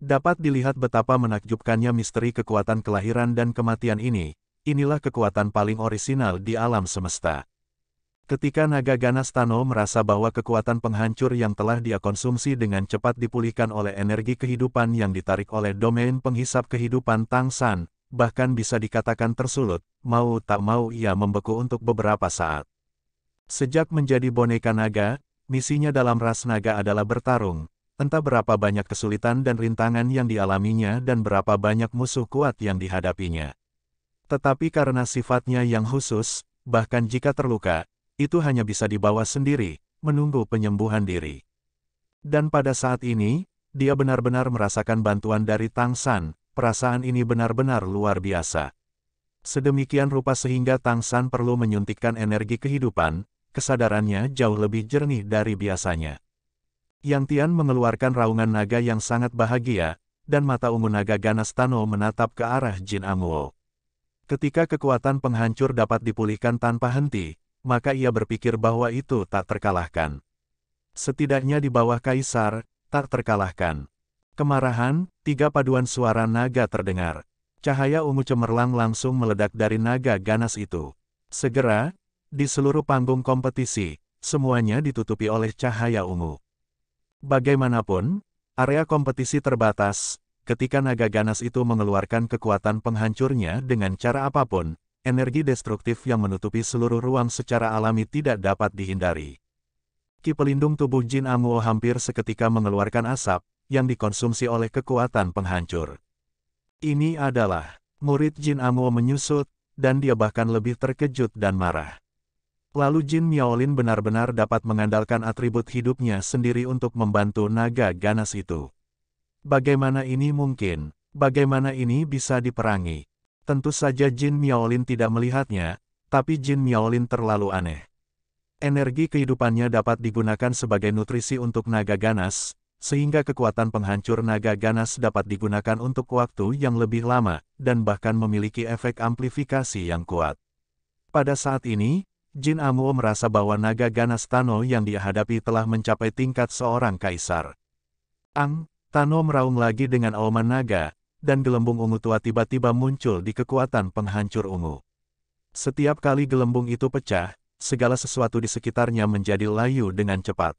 Dapat dilihat betapa menakjubkannya misteri kekuatan kelahiran dan kematian ini, inilah kekuatan paling orisinal di alam semesta. Ketika naga ganas Tano merasa bahwa kekuatan penghancur yang telah dia konsumsi dengan cepat dipulihkan oleh energi kehidupan yang ditarik oleh domain penghisap kehidupan Tang San, bahkan bisa dikatakan tersulut, mau tak mau ia membeku untuk beberapa saat. Sejak menjadi boneka naga, misinya dalam ras naga adalah bertarung, entah berapa banyak kesulitan dan rintangan yang dialaminya dan berapa banyak musuh kuat yang dihadapinya. Tetapi karena sifatnya yang khusus, bahkan jika terluka, itu hanya bisa dibawa sendiri, menunggu penyembuhan diri. Dan pada saat ini, dia benar-benar merasakan bantuan dari Tang San. Perasaan ini benar-benar luar biasa. Sedemikian rupa sehingga Tang San perlu menyuntikkan energi kehidupan, kesadarannya jauh lebih jernih dari biasanya. Yang Tian mengeluarkan raungan naga yang sangat bahagia, dan mata ungu naga ganas Tano menatap ke arah Jin Anguo. Ketika kekuatan penghancur dapat dipulihkan tanpa henti, maka ia berpikir bahwa itu tak terkalahkan. Setidaknya di bawah Kaisar, tak terkalahkan. Kemarahan, tiga paduan suara naga terdengar. Cahaya ungu cemerlang langsung meledak dari naga ganas itu. Segera, di seluruh panggung kompetisi, semuanya ditutupi oleh cahaya ungu. Bagaimanapun, area kompetisi terbatas, ketika naga ganas itu mengeluarkan kekuatan penghancurnya dengan cara apapun, energi destruktif yang menutupi seluruh ruang secara alami tidak dapat dihindari. Ki pelindung tubuh Jin Amuo hampir seketika mengeluarkan asap, yang dikonsumsi oleh kekuatan penghancur. Ini adalah murid Jin Amuo menyusut, dan dia bahkan lebih terkejut dan marah. Lalu Jin Miaolin benar-benar dapat mengandalkan atribut hidupnya sendiri untuk membantu naga ganas itu. Bagaimana ini mungkin? Bagaimana ini bisa diperangi? Tentu saja Jin Miaolin tidak melihatnya, tapi Jin Miaolin terlalu aneh. Energi kehidupannya dapat digunakan sebagai nutrisi untuk naga ganas, sehingga kekuatan penghancur naga ganas dapat digunakan untuk waktu yang lebih lama, dan bahkan memiliki efek amplifikasi yang kuat. Pada saat ini, Jin Amuo merasa bahwa naga ganas Tano yang dia hadapi telah mencapai tingkat seorang kaisar. Tano meraung lagi dengan auman naga, dan gelembung ungu tua tiba-tiba muncul di kekuatan penghancur ungu. Setiap kali gelembung itu pecah, segala sesuatu di sekitarnya menjadi layu dengan cepat.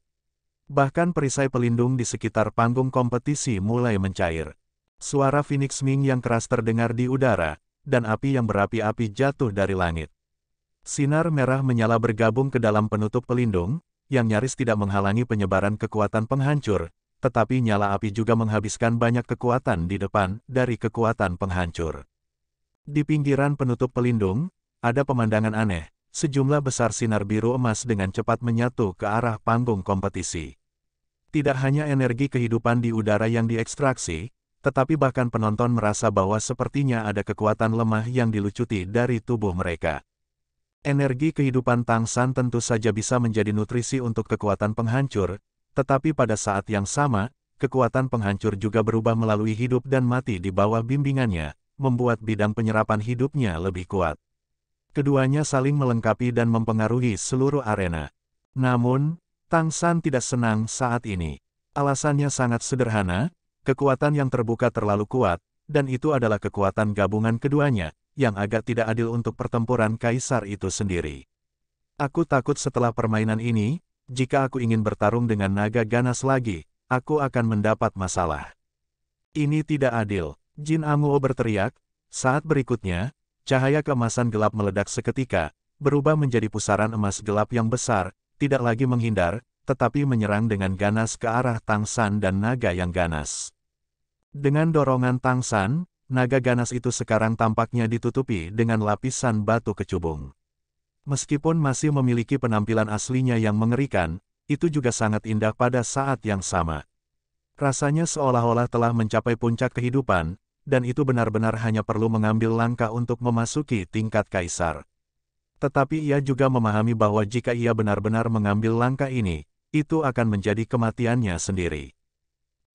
Bahkan perisai pelindung di sekitar panggung kompetisi mulai mencair. Suara Phoenix Ming yang keras terdengar di udara, dan api yang berapi-api jatuh dari langit. Sinar merah menyala bergabung ke dalam penutup pelindung, yang nyaris tidak menghalangi penyebaran kekuatan penghancur, tetapi nyala api juga menghabiskan banyak kekuatan di depan dari kekuatan penghancur. Di pinggiran penutup pelindung, ada pemandangan aneh. Sejumlah besar sinar biru emas dengan cepat menyatu ke arah panggung kompetisi. Tidak hanya energi kehidupan di udara yang diekstraksi, tetapi bahkan penonton merasa bahwa sepertinya ada kekuatan lemah yang dilucuti dari tubuh mereka. Energi kehidupan Tang San tentu saja bisa menjadi nutrisi untuk kekuatan penghancur, tetapi pada saat yang sama, kekuatan penghancur juga berubah melalui hidup dan mati di bawah bimbingannya, membuat bidang penyerapan hidupnya lebih kuat. Keduanya saling melengkapi dan mempengaruhi seluruh arena. Namun, Tang San tidak senang saat ini. Alasannya sangat sederhana, kekuatan yang terbuka terlalu kuat, dan itu adalah kekuatan gabungan keduanya, yang agak tidak adil untuk pertempuran kaisar itu sendiri. Aku takut setelah permainan ini, jika aku ingin bertarung dengan naga ganas lagi, aku akan mendapat masalah. Ini tidak adil, Jin Amuo berteriak. Saat berikutnya, cahaya keemasan gelap meledak seketika, berubah menjadi pusaran emas gelap yang besar, tidak lagi menghindar, tetapi menyerang dengan ganas ke arah Tang San dan naga yang ganas. Dengan dorongan Tang San, naga ganas itu sekarang tampaknya ditutupi dengan lapisan batu kecubung. Meskipun masih memiliki penampilan aslinya yang mengerikan, itu juga sangat indah pada saat yang sama. Rasanya seolah-olah telah mencapai puncak kehidupan, dan itu benar-benar hanya perlu mengambil langkah untuk memasuki tingkat kaisar. Tetapi ia juga memahami bahwa jika ia benar-benar mengambil langkah ini, itu akan menjadi kematiannya sendiri.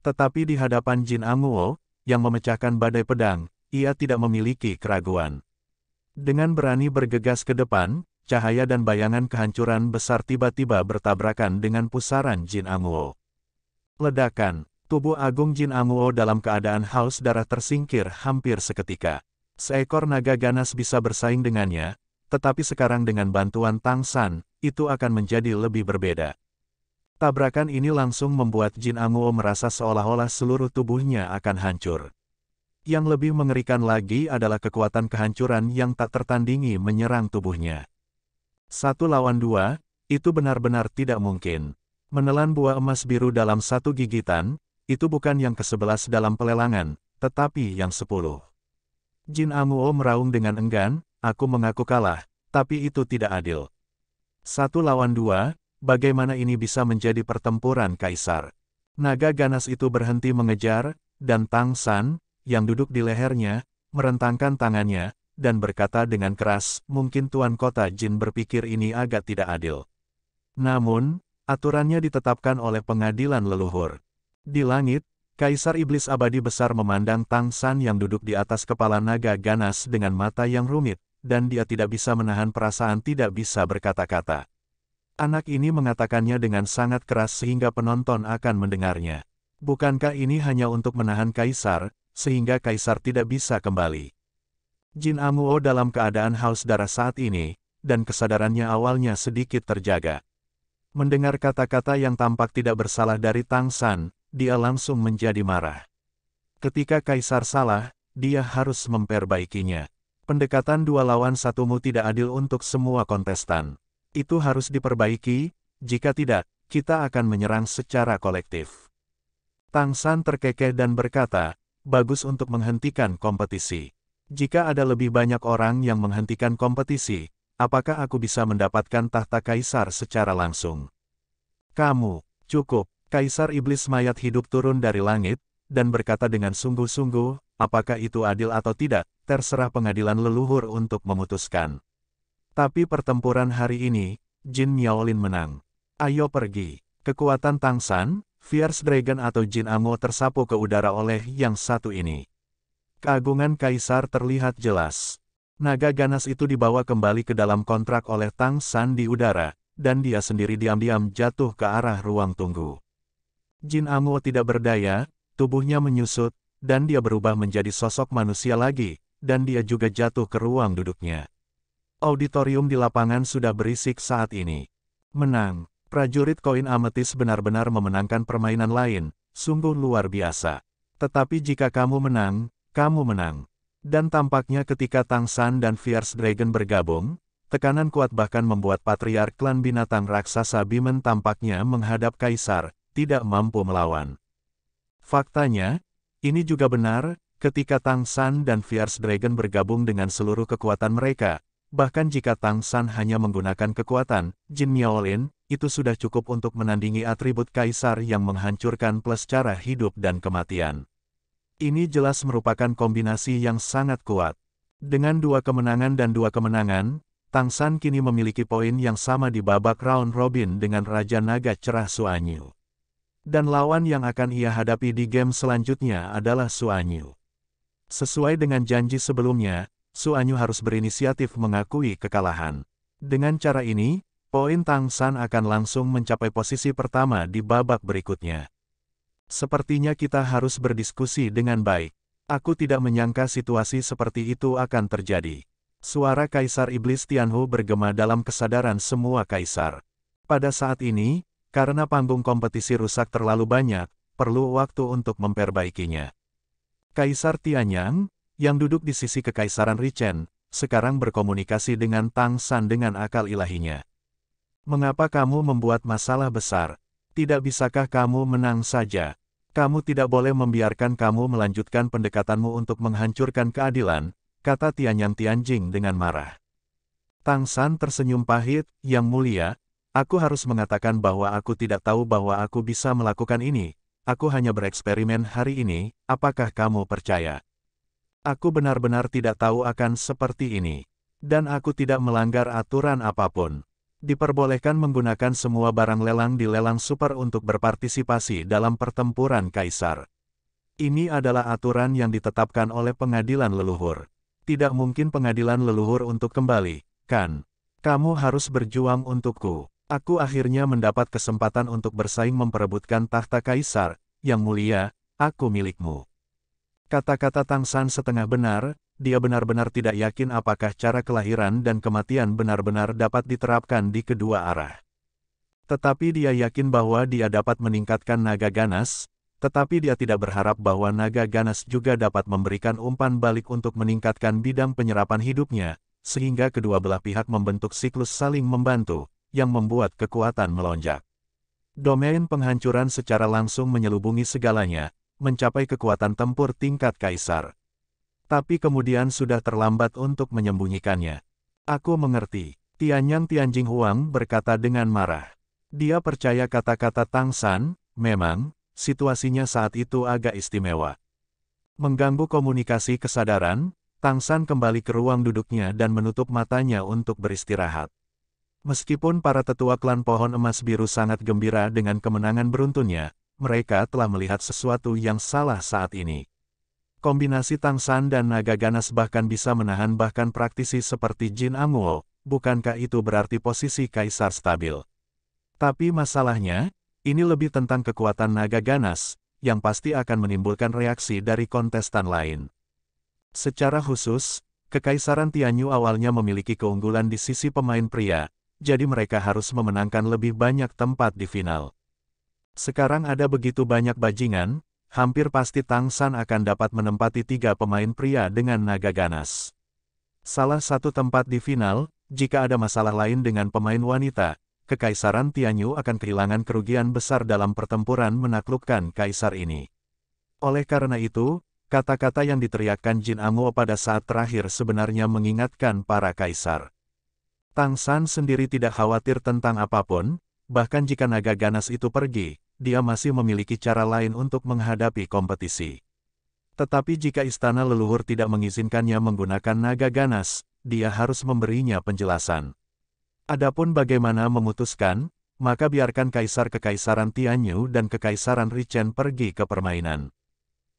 Tetapi di hadapan Jin Amuo, yang memecahkan badai pedang, ia tidak memiliki keraguan. Dengan berani bergegas ke depan, cahaya dan bayangan kehancuran besar tiba-tiba bertabrakan dengan pusaran Jin Amuo. Ledakan. Tubuh agung Jin Amuo dalam keadaan haus darah tersingkir hampir seketika. Seekor naga ganas bisa bersaing dengannya, tetapi sekarang dengan bantuan Tang San, itu akan menjadi lebih berbeda. Tabrakan ini langsung membuat Jin Amuo merasa seolah-olah seluruh tubuhnya akan hancur. Yang lebih mengerikan lagi adalah kekuatan kehancuran yang tak tertandingi menyerang tubuhnya. 1 lawan 2, itu benar-benar tidak mungkin. Menelan buah emas biru dalam satu gigitan, itu bukan yang ke-11 dalam pelelangan, tetapi yang 10. Jin Amuo meraung dengan enggan, aku mengaku kalah, tapi itu tidak adil. 1 lawan 2, bagaimana ini bisa menjadi pertempuran kaisar? Naga ganas itu berhenti mengejar, dan Tang San, yang duduk di lehernya, merentangkan tangannya, dan berkata dengan keras, mungkin Tuan Kota Jin berpikir ini agak tidak adil. Namun, aturannya ditetapkan oleh pengadilan leluhur. Di langit, Kaisar Iblis Abadi Besar memandang Tang San yang duduk di atas kepala naga ganas dengan mata yang rumit, dan dia tidak bisa menahan perasaan tidak bisa berkata-kata. Anak ini mengatakannya dengan sangat keras sehingga penonton akan mendengarnya. Bukankah ini hanya untuk menahan Kaisar, sehingga Kaisar tidak bisa kembali? Jin Amuo dalam keadaan haus darah saat ini, dan kesadarannya awalnya sedikit terjaga. Mendengar kata-kata yang tampak tidak bersalah dari Tang San, dia langsung menjadi marah. Ketika kaisar salah, dia harus memperbaikinya. Pendekatan 2 lawan 1-mu tidak adil untuk semua kontestan. Itu harus diperbaiki, jika tidak, kita akan menyerang secara kolektif. Tang San terkekeh dan berkata, bagus untuk menghentikan kompetisi. Jika ada lebih banyak orang yang menghentikan kompetisi, apakah aku bisa mendapatkan tahta kaisar secara langsung? Kamu, cukup. Kaisar Iblis mayat hidup turun dari langit, dan berkata dengan sungguh-sungguh, apakah itu adil atau tidak, terserah pengadilan leluhur untuk memutuskan. Tapi pertempuran hari ini, Jin Miaolin menang. Ayo pergi. Kekuatan Tang San, Fierce Dragon atau Jin Amo tersapu ke udara oleh yang satu ini. Keagungan kaisar terlihat jelas. Naga ganas itu dibawa kembali ke dalam kontrak oleh Tang San di udara, dan dia sendiri diam-diam jatuh ke arah ruang tunggu. Jin Amo tidak berdaya, tubuhnya menyusut, dan dia berubah menjadi sosok manusia lagi, dan dia juga jatuh ke ruang duduknya. Auditorium di lapangan sudah berisik saat ini. Menang. Prajurit koin ametis benar-benar memenangkan permainan lain, sungguh luar biasa. Tetapi jika kamu menang, kamu menang. Dan tampaknya ketika Tang San dan Fierce Dragon bergabung, tekanan kuat bahkan membuat patriark klan binatang raksasa Bimen tampaknya menghadap kaisar, tidak mampu melawan. Faktanya, ini juga benar, ketika Tang San dan Fierce Dragon bergabung dengan seluruh kekuatan mereka, bahkan jika Tang San hanya menggunakan kekuatan Jin Miaolin, itu sudah cukup untuk menandingi atribut kaisar yang menghancurkan plus cara hidup dan kematian. Ini jelas merupakan kombinasi yang sangat kuat. Dengan 2 kemenangan dan 2 kemenangan, Tang San kini memiliki poin yang sama di babak round robin dengan Raja Naga Cerah Suanyu. Dan lawan yang akan ia hadapi di game selanjutnya adalah Suanyu. Sesuai dengan janji sebelumnya, Suanyu harus berinisiatif mengakui kekalahan. Dengan cara ini, poin Tang San akan langsung mencapai posisi pertama di babak berikutnya. Sepertinya kita harus berdiskusi dengan baik. Aku tidak menyangka situasi seperti itu akan terjadi. Suara Kaisar Iblis Tianhu bergema dalam kesadaran semua kaisar. Pada saat ini, karena panggung kompetisi rusak terlalu banyak, perlu waktu untuk memperbaikinya. Kaisar Tianyang, yang duduk di sisi Kekaisaran Richen, sekarang berkomunikasi dengan Tang San dengan akal ilahinya. Mengapa kamu membuat masalah besar? Tidak bisakah kamu menang saja? Kamu tidak boleh membiarkan kamu melanjutkan pendekatanmu untuk menghancurkan keadilan, kata Tianyang Tianjing dengan marah. Tang San tersenyum pahit, Yang Mulia, aku harus mengatakan bahwa aku tidak tahu bahwa aku bisa melakukan ini. Aku hanya bereksperimen hari ini, apakah kamu percaya? Aku benar-benar tidak tahu akan seperti ini. Dan aku tidak melanggar aturan apapun. Diperbolehkan menggunakan semua barang lelang di lelang super untuk berpartisipasi dalam pertempuran kaisar. Ini adalah aturan yang ditetapkan oleh pengadilan leluhur. Tidak mungkin pengadilan leluhur untuk kembali, kan? Kamu harus berjuang untukku. Aku akhirnya mendapat kesempatan untuk bersaing memperebutkan tahta kaisar, Yang Mulia, aku milikmu. Kata-kata Tang San setengah benar, dia benar-benar tidak yakin apakah cara kelahiran dan kematian benar-benar dapat diterapkan di kedua arah. Tetapi dia yakin bahwa dia dapat meningkatkan naga ganas, tetapi dia tidak berharap bahwa naga ganas juga dapat memberikan umpan balik untuk meningkatkan bidang penyerapan hidupnya, sehingga kedua belah pihak membentuk siklus saling membantu, yang membuat kekuatan melonjak. Domain penghancuran secara langsung menyelubungi segalanya, mencapai kekuatan tempur tingkat kaisar. Tapi kemudian sudah terlambat untuk menyembunyikannya. Aku mengerti. Tianyang Tianjing Huang berkata dengan marah. Dia percaya kata-kata Tang San, memang, situasinya saat itu agak istimewa. Mengganggu komunikasi kesadaran, Tang San kembali ke ruang duduknya dan menutup matanya untuk beristirahat. Meskipun para tetua klan pohon emas biru sangat gembira dengan kemenangan beruntunnya, mereka telah melihat sesuatu yang salah saat ini. Kombinasi Tang San dan naga ganas bahkan bisa menahan bahkan praktisi seperti Jin Amuo, bukankah itu berarti posisi kaisar stabil? Tapi masalahnya, ini lebih tentang kekuatan naga ganas, yang pasti akan menimbulkan reaksi dari kontestan lain. Secara khusus, Kekaisaran Tianyu awalnya memiliki keunggulan di sisi pemain pria, jadi mereka harus memenangkan lebih banyak tempat di final. Sekarang ada begitu banyak bajingan, hampir pasti Tang San akan dapat menempati 3 pemain pria dengan naga ganas. Salah satu tempat di final, jika ada masalah lain dengan pemain wanita, Kekaisaran Tianyu akan kehilangan kerugian besar dalam pertempuran menaklukkan kaisar ini. Oleh karena itu, kata-kata yang diteriakkan Jin Amuo pada saat terakhir sebenarnya mengingatkan para kaisar. Tang San sendiri tidak khawatir tentang apapun, bahkan jika naga ganas itu pergi, dia masih memiliki cara lain untuk menghadapi kompetisi. Tetapi jika istana leluhur tidak mengizinkannya menggunakan naga ganas, dia harus memberinya penjelasan. Adapun bagaimana memutuskan, maka biarkan Kekaisaran Tianyu dan Kekaisaran Richen pergi ke permainan.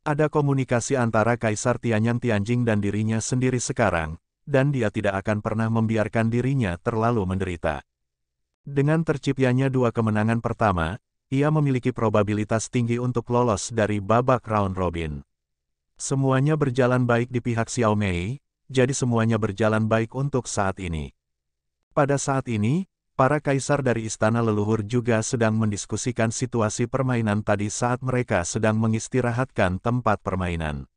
Ada komunikasi antara Kaisar Tianyang Tianjing dan dirinya sendiri sekarang, dan dia tidak akan pernah membiarkan dirinya terlalu menderita. Dengan terciptanya 2 kemenangan pertama, ia memiliki probabilitas tinggi untuk lolos dari babak round robin. Semuanya berjalan baik di pihak Xiao Mei, jadi semuanya berjalan baik untuk saat ini. Pada saat ini, para kaisar dari istana leluhur juga sedang mendiskusikan situasi permainan tadi saat mereka sedang mengistirahatkan tempat permainan.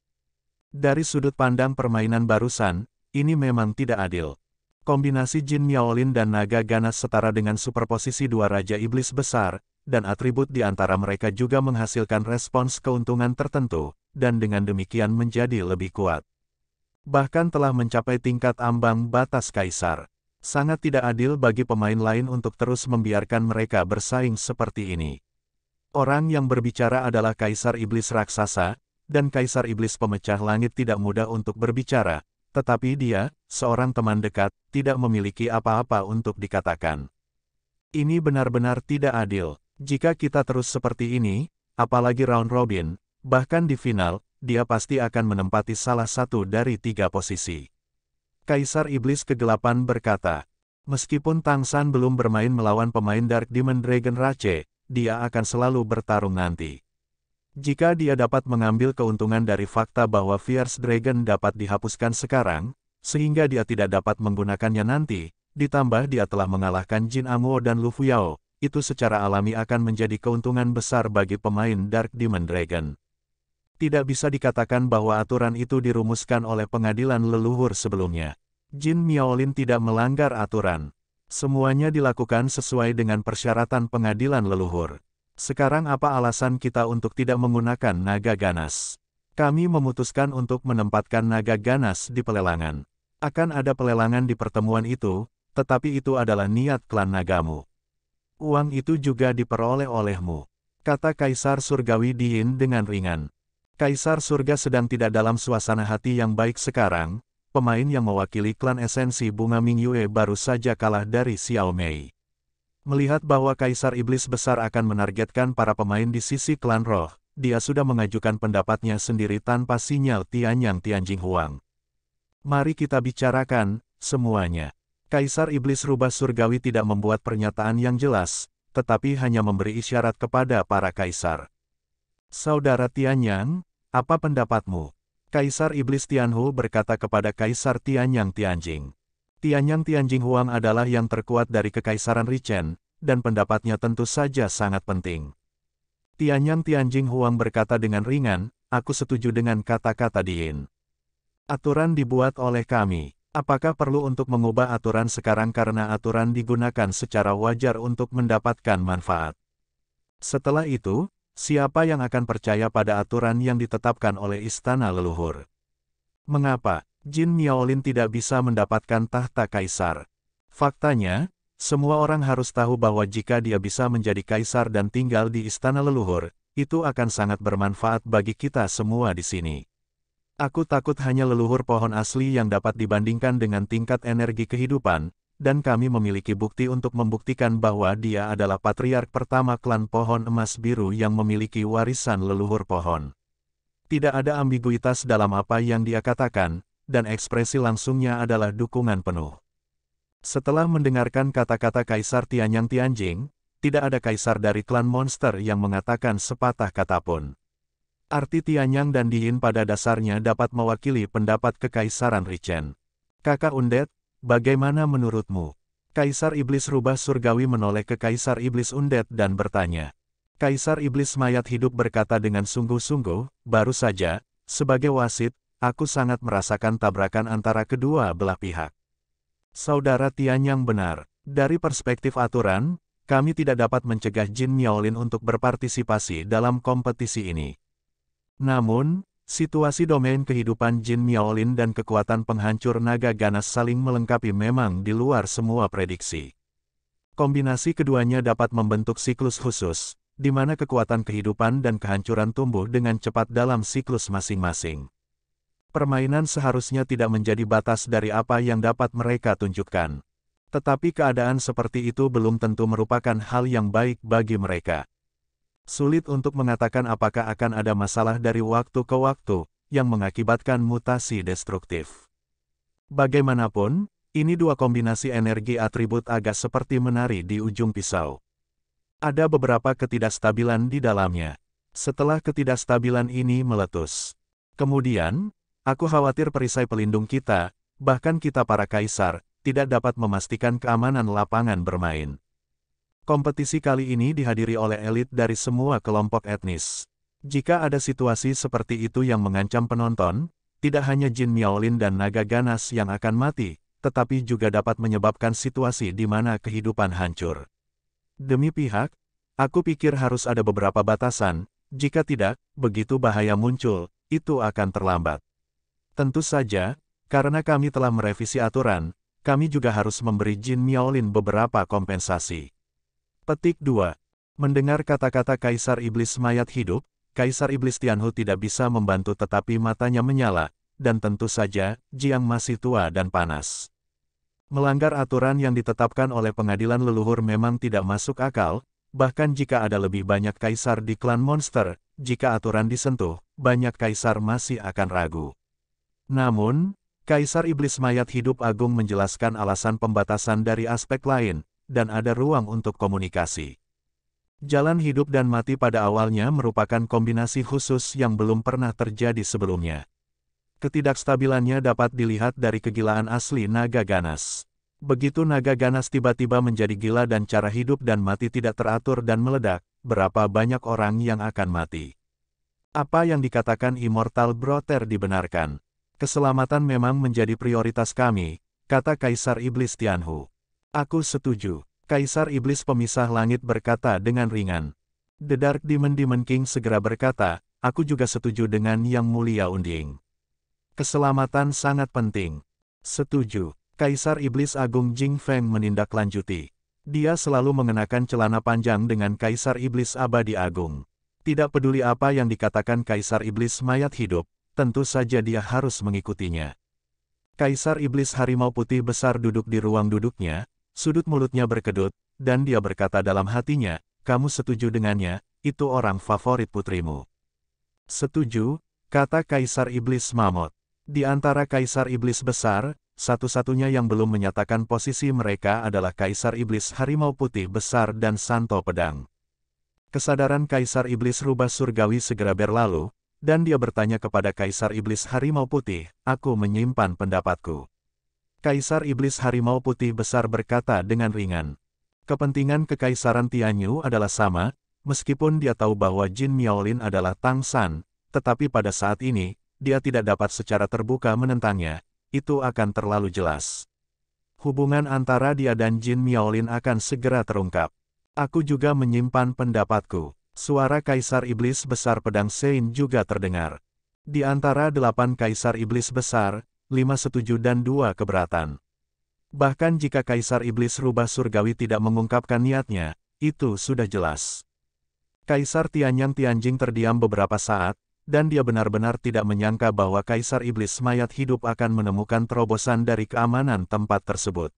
Dari sudut pandang permainan barusan, ini memang tidak adil. Kombinasi Jin Miaolin dan naga ganas setara dengan superposisi 2 Raja Iblis besar, dan atribut di antara mereka juga menghasilkan respons keuntungan tertentu, dan dengan demikian menjadi lebih kuat. Bahkan telah mencapai tingkat ambang batas kaisar. Sangat tidak adil bagi pemain lain untuk terus membiarkan mereka bersaing seperti ini. Orang yang berbicara adalah Kaisar Iblis Raksasa, dan Kaisar Iblis Pemecah Langit tidak mudah untuk berbicara, tetapi dia, seorang teman dekat, tidak memiliki apa-apa untuk dikatakan. Ini benar-benar tidak adil. Jika kita terus seperti ini, apalagi round robin, bahkan di final, dia pasti akan menempati salah satu dari 3 posisi. Kaisar Iblis Kegelapan berkata, meskipun Tang San belum bermain melawan pemain Dark Demon Dragon Rache, dia akan selalu bertarung nanti. Jika dia dapat mengambil keuntungan dari fakta bahwa Fierce Dragon dapat dihapuskan sekarang, sehingga dia tidak dapat menggunakannya nanti, ditambah dia telah mengalahkan Jin Amuo dan Lu Fuyao, itu secara alami akan menjadi keuntungan besar bagi pemain Dark Demon Dragon. Tidak bisa dikatakan bahwa aturan itu dirumuskan oleh pengadilan leluhur sebelumnya. Jin Miaolin tidak melanggar aturan. Semuanya dilakukan sesuai dengan persyaratan pengadilan leluhur. Sekarang apa alasan kita untuk tidak menggunakan naga ganas? Kami memutuskan untuk menempatkan naga ganas di pelelangan. Akan ada pelelangan di pertemuan itu, tetapi itu adalah niat klan nagamu. Uang itu juga diperoleh olehmu, kata Kaisar Surgawi Diin dengan ringan. Kaisar Surga sedang tidak dalam suasana hati yang baik sekarang, pemain yang mewakili klan esensi Bunga Mingyue baru saja kalah dari Xiao Mei. Melihat bahwa Kaisar Iblis Besar akan menargetkan para pemain di sisi klan roh, dia sudah mengajukan pendapatnya sendiri tanpa sinyal Tianyang Tianjing Huang. Mari kita bicarakan, semuanya. Kaisar Iblis Rubah Surgawi tidak membuat pernyataan yang jelas, tetapi hanya memberi isyarat kepada para kaisar. Saudara Tianyang, apa pendapatmu? Kaisar Iblis Tianhu berkata kepada Kaisar Tianyang Tianjing. Tianyang Tianjing Huang adalah yang terkuat dari Kekaisaran Richen, dan pendapatnya tentu saja sangat penting. Tianyang Tianjing Huang berkata dengan ringan, aku setuju dengan kata-kata Diin. Aturan dibuat oleh kami. Apakah perlu untuk mengubah aturan sekarang karena aturan digunakan secara wajar untuk mendapatkan manfaat? Setelah itu, siapa yang akan percaya pada aturan yang ditetapkan oleh istana leluhur? Mengapa Jin Miaolin tidak bisa mendapatkan tahta kaisar? Faktanya, semua orang harus tahu bahwa jika dia bisa menjadi kaisar dan tinggal di istana leluhur, itu akan sangat bermanfaat bagi kita semua di sini. Aku takut hanya leluhur pohon asli yang dapat dibandingkan dengan tingkat energi kehidupan, dan kami memiliki bukti untuk membuktikan bahwa dia adalah patriark pertama klan pohon emas biru yang memiliki warisan leluhur pohon. Tidak ada ambiguitas dalam apa yang dia katakan, dan ekspresi langsungnya adalah dukungan penuh. Setelah mendengarkan kata-kata Kaisar Tianyang Tianjing, tidak ada kaisar dari klan monster yang mengatakan sepatah kata pun. Arti Tianyang dan Diin pada dasarnya dapat mewakili pendapat Kekaisaran Richen. Kakak Undead, bagaimana menurutmu? Kaisar Iblis Rubah Surgawi menoleh ke Kaisar Iblis Undead dan bertanya. Kaisar Iblis Mayat Hidup berkata dengan sungguh-sungguh, baru saja, sebagai wasit, aku sangat merasakan tabrakan antara kedua belah pihak. Saudara Tian yang benar, dari perspektif aturan, kami tidak dapat mencegah Jin Miaolin untuk berpartisipasi dalam kompetisi ini. Namun, situasi domain kehidupan Jin Miaolin dan kekuatan penghancur naga ganas saling melengkapi memang di luar semua prediksi. Kombinasi keduanya dapat membentuk siklus khusus, di mana kekuatan kehidupan dan kehancuran tumbuh dengan cepat dalam siklus masing-masing. Permainan seharusnya tidak menjadi batas dari apa yang dapat mereka tunjukkan. Tetapi keadaan seperti itu belum tentu merupakan hal yang baik bagi mereka. Sulit untuk mengatakan apakah akan ada masalah dari waktu ke waktu, yang mengakibatkan mutasi destruktif. Bagaimanapun, ini dua kombinasi energi atribut agak seperti menari di ujung pisau. Ada beberapa ketidakstabilan di dalamnya. Setelah ketidakstabilan ini meletus. Kemudian, aku khawatir perisai pelindung kita, bahkan kita para kaisar, tidak dapat memastikan keamanan lapangan bermain. Kompetisi kali ini dihadiri oleh elit dari semua kelompok etnis. Jika ada situasi seperti itu yang mengancam penonton, tidak hanya Jin Miaolin dan naga ganas yang akan mati, tetapi juga dapat menyebabkan situasi di mana kehidupan hancur. Demi pihak, aku pikir harus ada beberapa batasan, jika tidak, begitu bahaya muncul, itu akan terlambat. Tentu saja, karena kami telah merevisi aturan, kami juga harus memberi Jin Miaolin beberapa kompensasi. Petik 2. Mendengar kata-kata Kaisar Iblis Mayat Hidup, Kaisar Iblis Tianhu tidak bisa membantu tetapi matanya menyala, dan tentu saja, Jiang masih tua dan panas. Melanggar aturan yang ditetapkan oleh pengadilan leluhur memang tidak masuk akal, bahkan jika ada lebih banyak kaisar di klan monster, jika aturan disentuh, banyak kaisar masih akan ragu. Namun, Kaisar Iblis Mayat Hidup Agung menjelaskan alasan pembatasan dari aspek lain, dan ada ruang untuk komunikasi. Jalan hidup dan mati pada awalnya merupakan kombinasi khusus yang belum pernah terjadi sebelumnya. Ketidakstabilannya dapat dilihat dari kegilaan asli naga ganas. Begitu naga ganas tiba-tiba menjadi gila dan cara hidup dan mati tidak teratur dan meledak, berapa banyak orang yang akan mati. Apa yang dikatakan Immortal Brother dibenarkan. Keselamatan memang menjadi prioritas kami, kata Kaisar Iblis Tianhu. Aku setuju. Kaisar Iblis Pemisah Langit berkata dengan ringan. The Dark Demon King segera berkata, aku juga setuju dengan Yang Mulia Unding. Keselamatan sangat penting. Setuju. Kaisar Iblis Agung Jing Feng menindaklanjuti. Dia selalu mengenakan celana panjang dengan Kaisar Iblis Abadi Agung. Tidak peduli apa yang dikatakan Kaisar Iblis Mayat Hidup, tentu saja dia harus mengikutinya. Kaisar Iblis Harimau Putih Besar duduk di ruang duduknya, sudut mulutnya berkedut, dan dia berkata dalam hatinya, kamu setuju dengannya, itu orang favorit putrimu. Setuju, kata Kaisar Iblis Mammoth. Di antara Kaisar Iblis Besar, satu-satunya yang belum menyatakan posisi mereka adalah Kaisar Iblis Harimau Putih Besar dan Santo Pedang. Kesadaran Kaisar Iblis Rubah Surgawi segera berlalu, dan dia bertanya kepada Kaisar Iblis Harimau Putih, aku menyimpan pendapatku. Kaisar Iblis Harimau Putih Besar berkata dengan ringan. Kepentingan Kekaisaran Tianyu adalah sama, meskipun dia tahu bahwa Jin Miaolin adalah Tang San, tetapi pada saat ini, dia tidak dapat secara terbuka menentangnya, itu akan terlalu jelas. Hubungan antara dia dan Jin Miaolin akan segera terungkap. Aku juga menyimpan pendapatku. Suara Kaisar Iblis Besar Pedang Sein juga terdengar. Di antara 8 Kaisar Iblis Besar, 5 setuju dan 2 keberatan. Bahkan jika Kaisar Iblis Rubah Surgawi tidak mengungkapkan niatnya, itu sudah jelas. Kaisar Tianyang Tianjing terdiam beberapa saat, dan dia benar-benar tidak menyangka bahwa Kaisar Iblis Mayat Hidup akan menemukan terobosan dari keamanan tempat tersebut.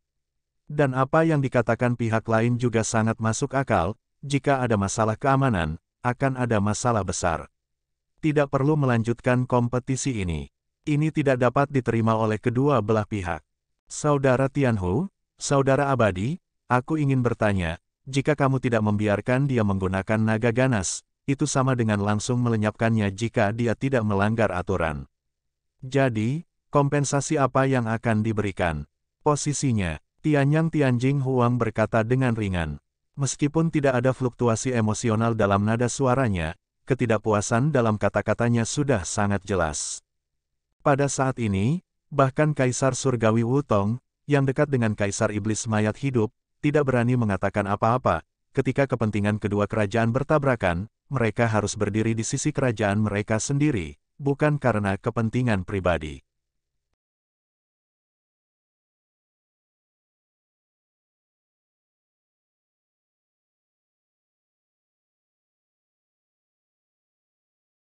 Dan apa yang dikatakan pihak lain juga sangat masuk akal, jika ada masalah keamanan, akan ada masalah besar. Tidak perlu melanjutkan kompetisi ini. Ini tidak dapat diterima oleh kedua belah pihak. Saudara Tianhu, Saudara Abadi, aku ingin bertanya, jika kamu tidak membiarkan dia menggunakan naga ganas, itu sama dengan langsung melenyapkannya jika dia tidak melanggar aturan. Jadi, Kompensasi apa yang akan diberikan? Posisinya, Tianyang Tianjing Huang berkata dengan ringan. Meskipun tidak ada fluktuasi emosional dalam nada suaranya, ketidakpuasan dalam kata-katanya sudah sangat jelas. Pada saat ini, bahkan Kaisar Surgawi Wutong, yang dekat dengan Kaisar Iblis Mayat Hidup, tidak berani mengatakan apa-apa. Ketika kepentingan kedua kerajaan bertabrakan, mereka harus berdiri di sisi kerajaan mereka sendiri, bukan karena kepentingan pribadi.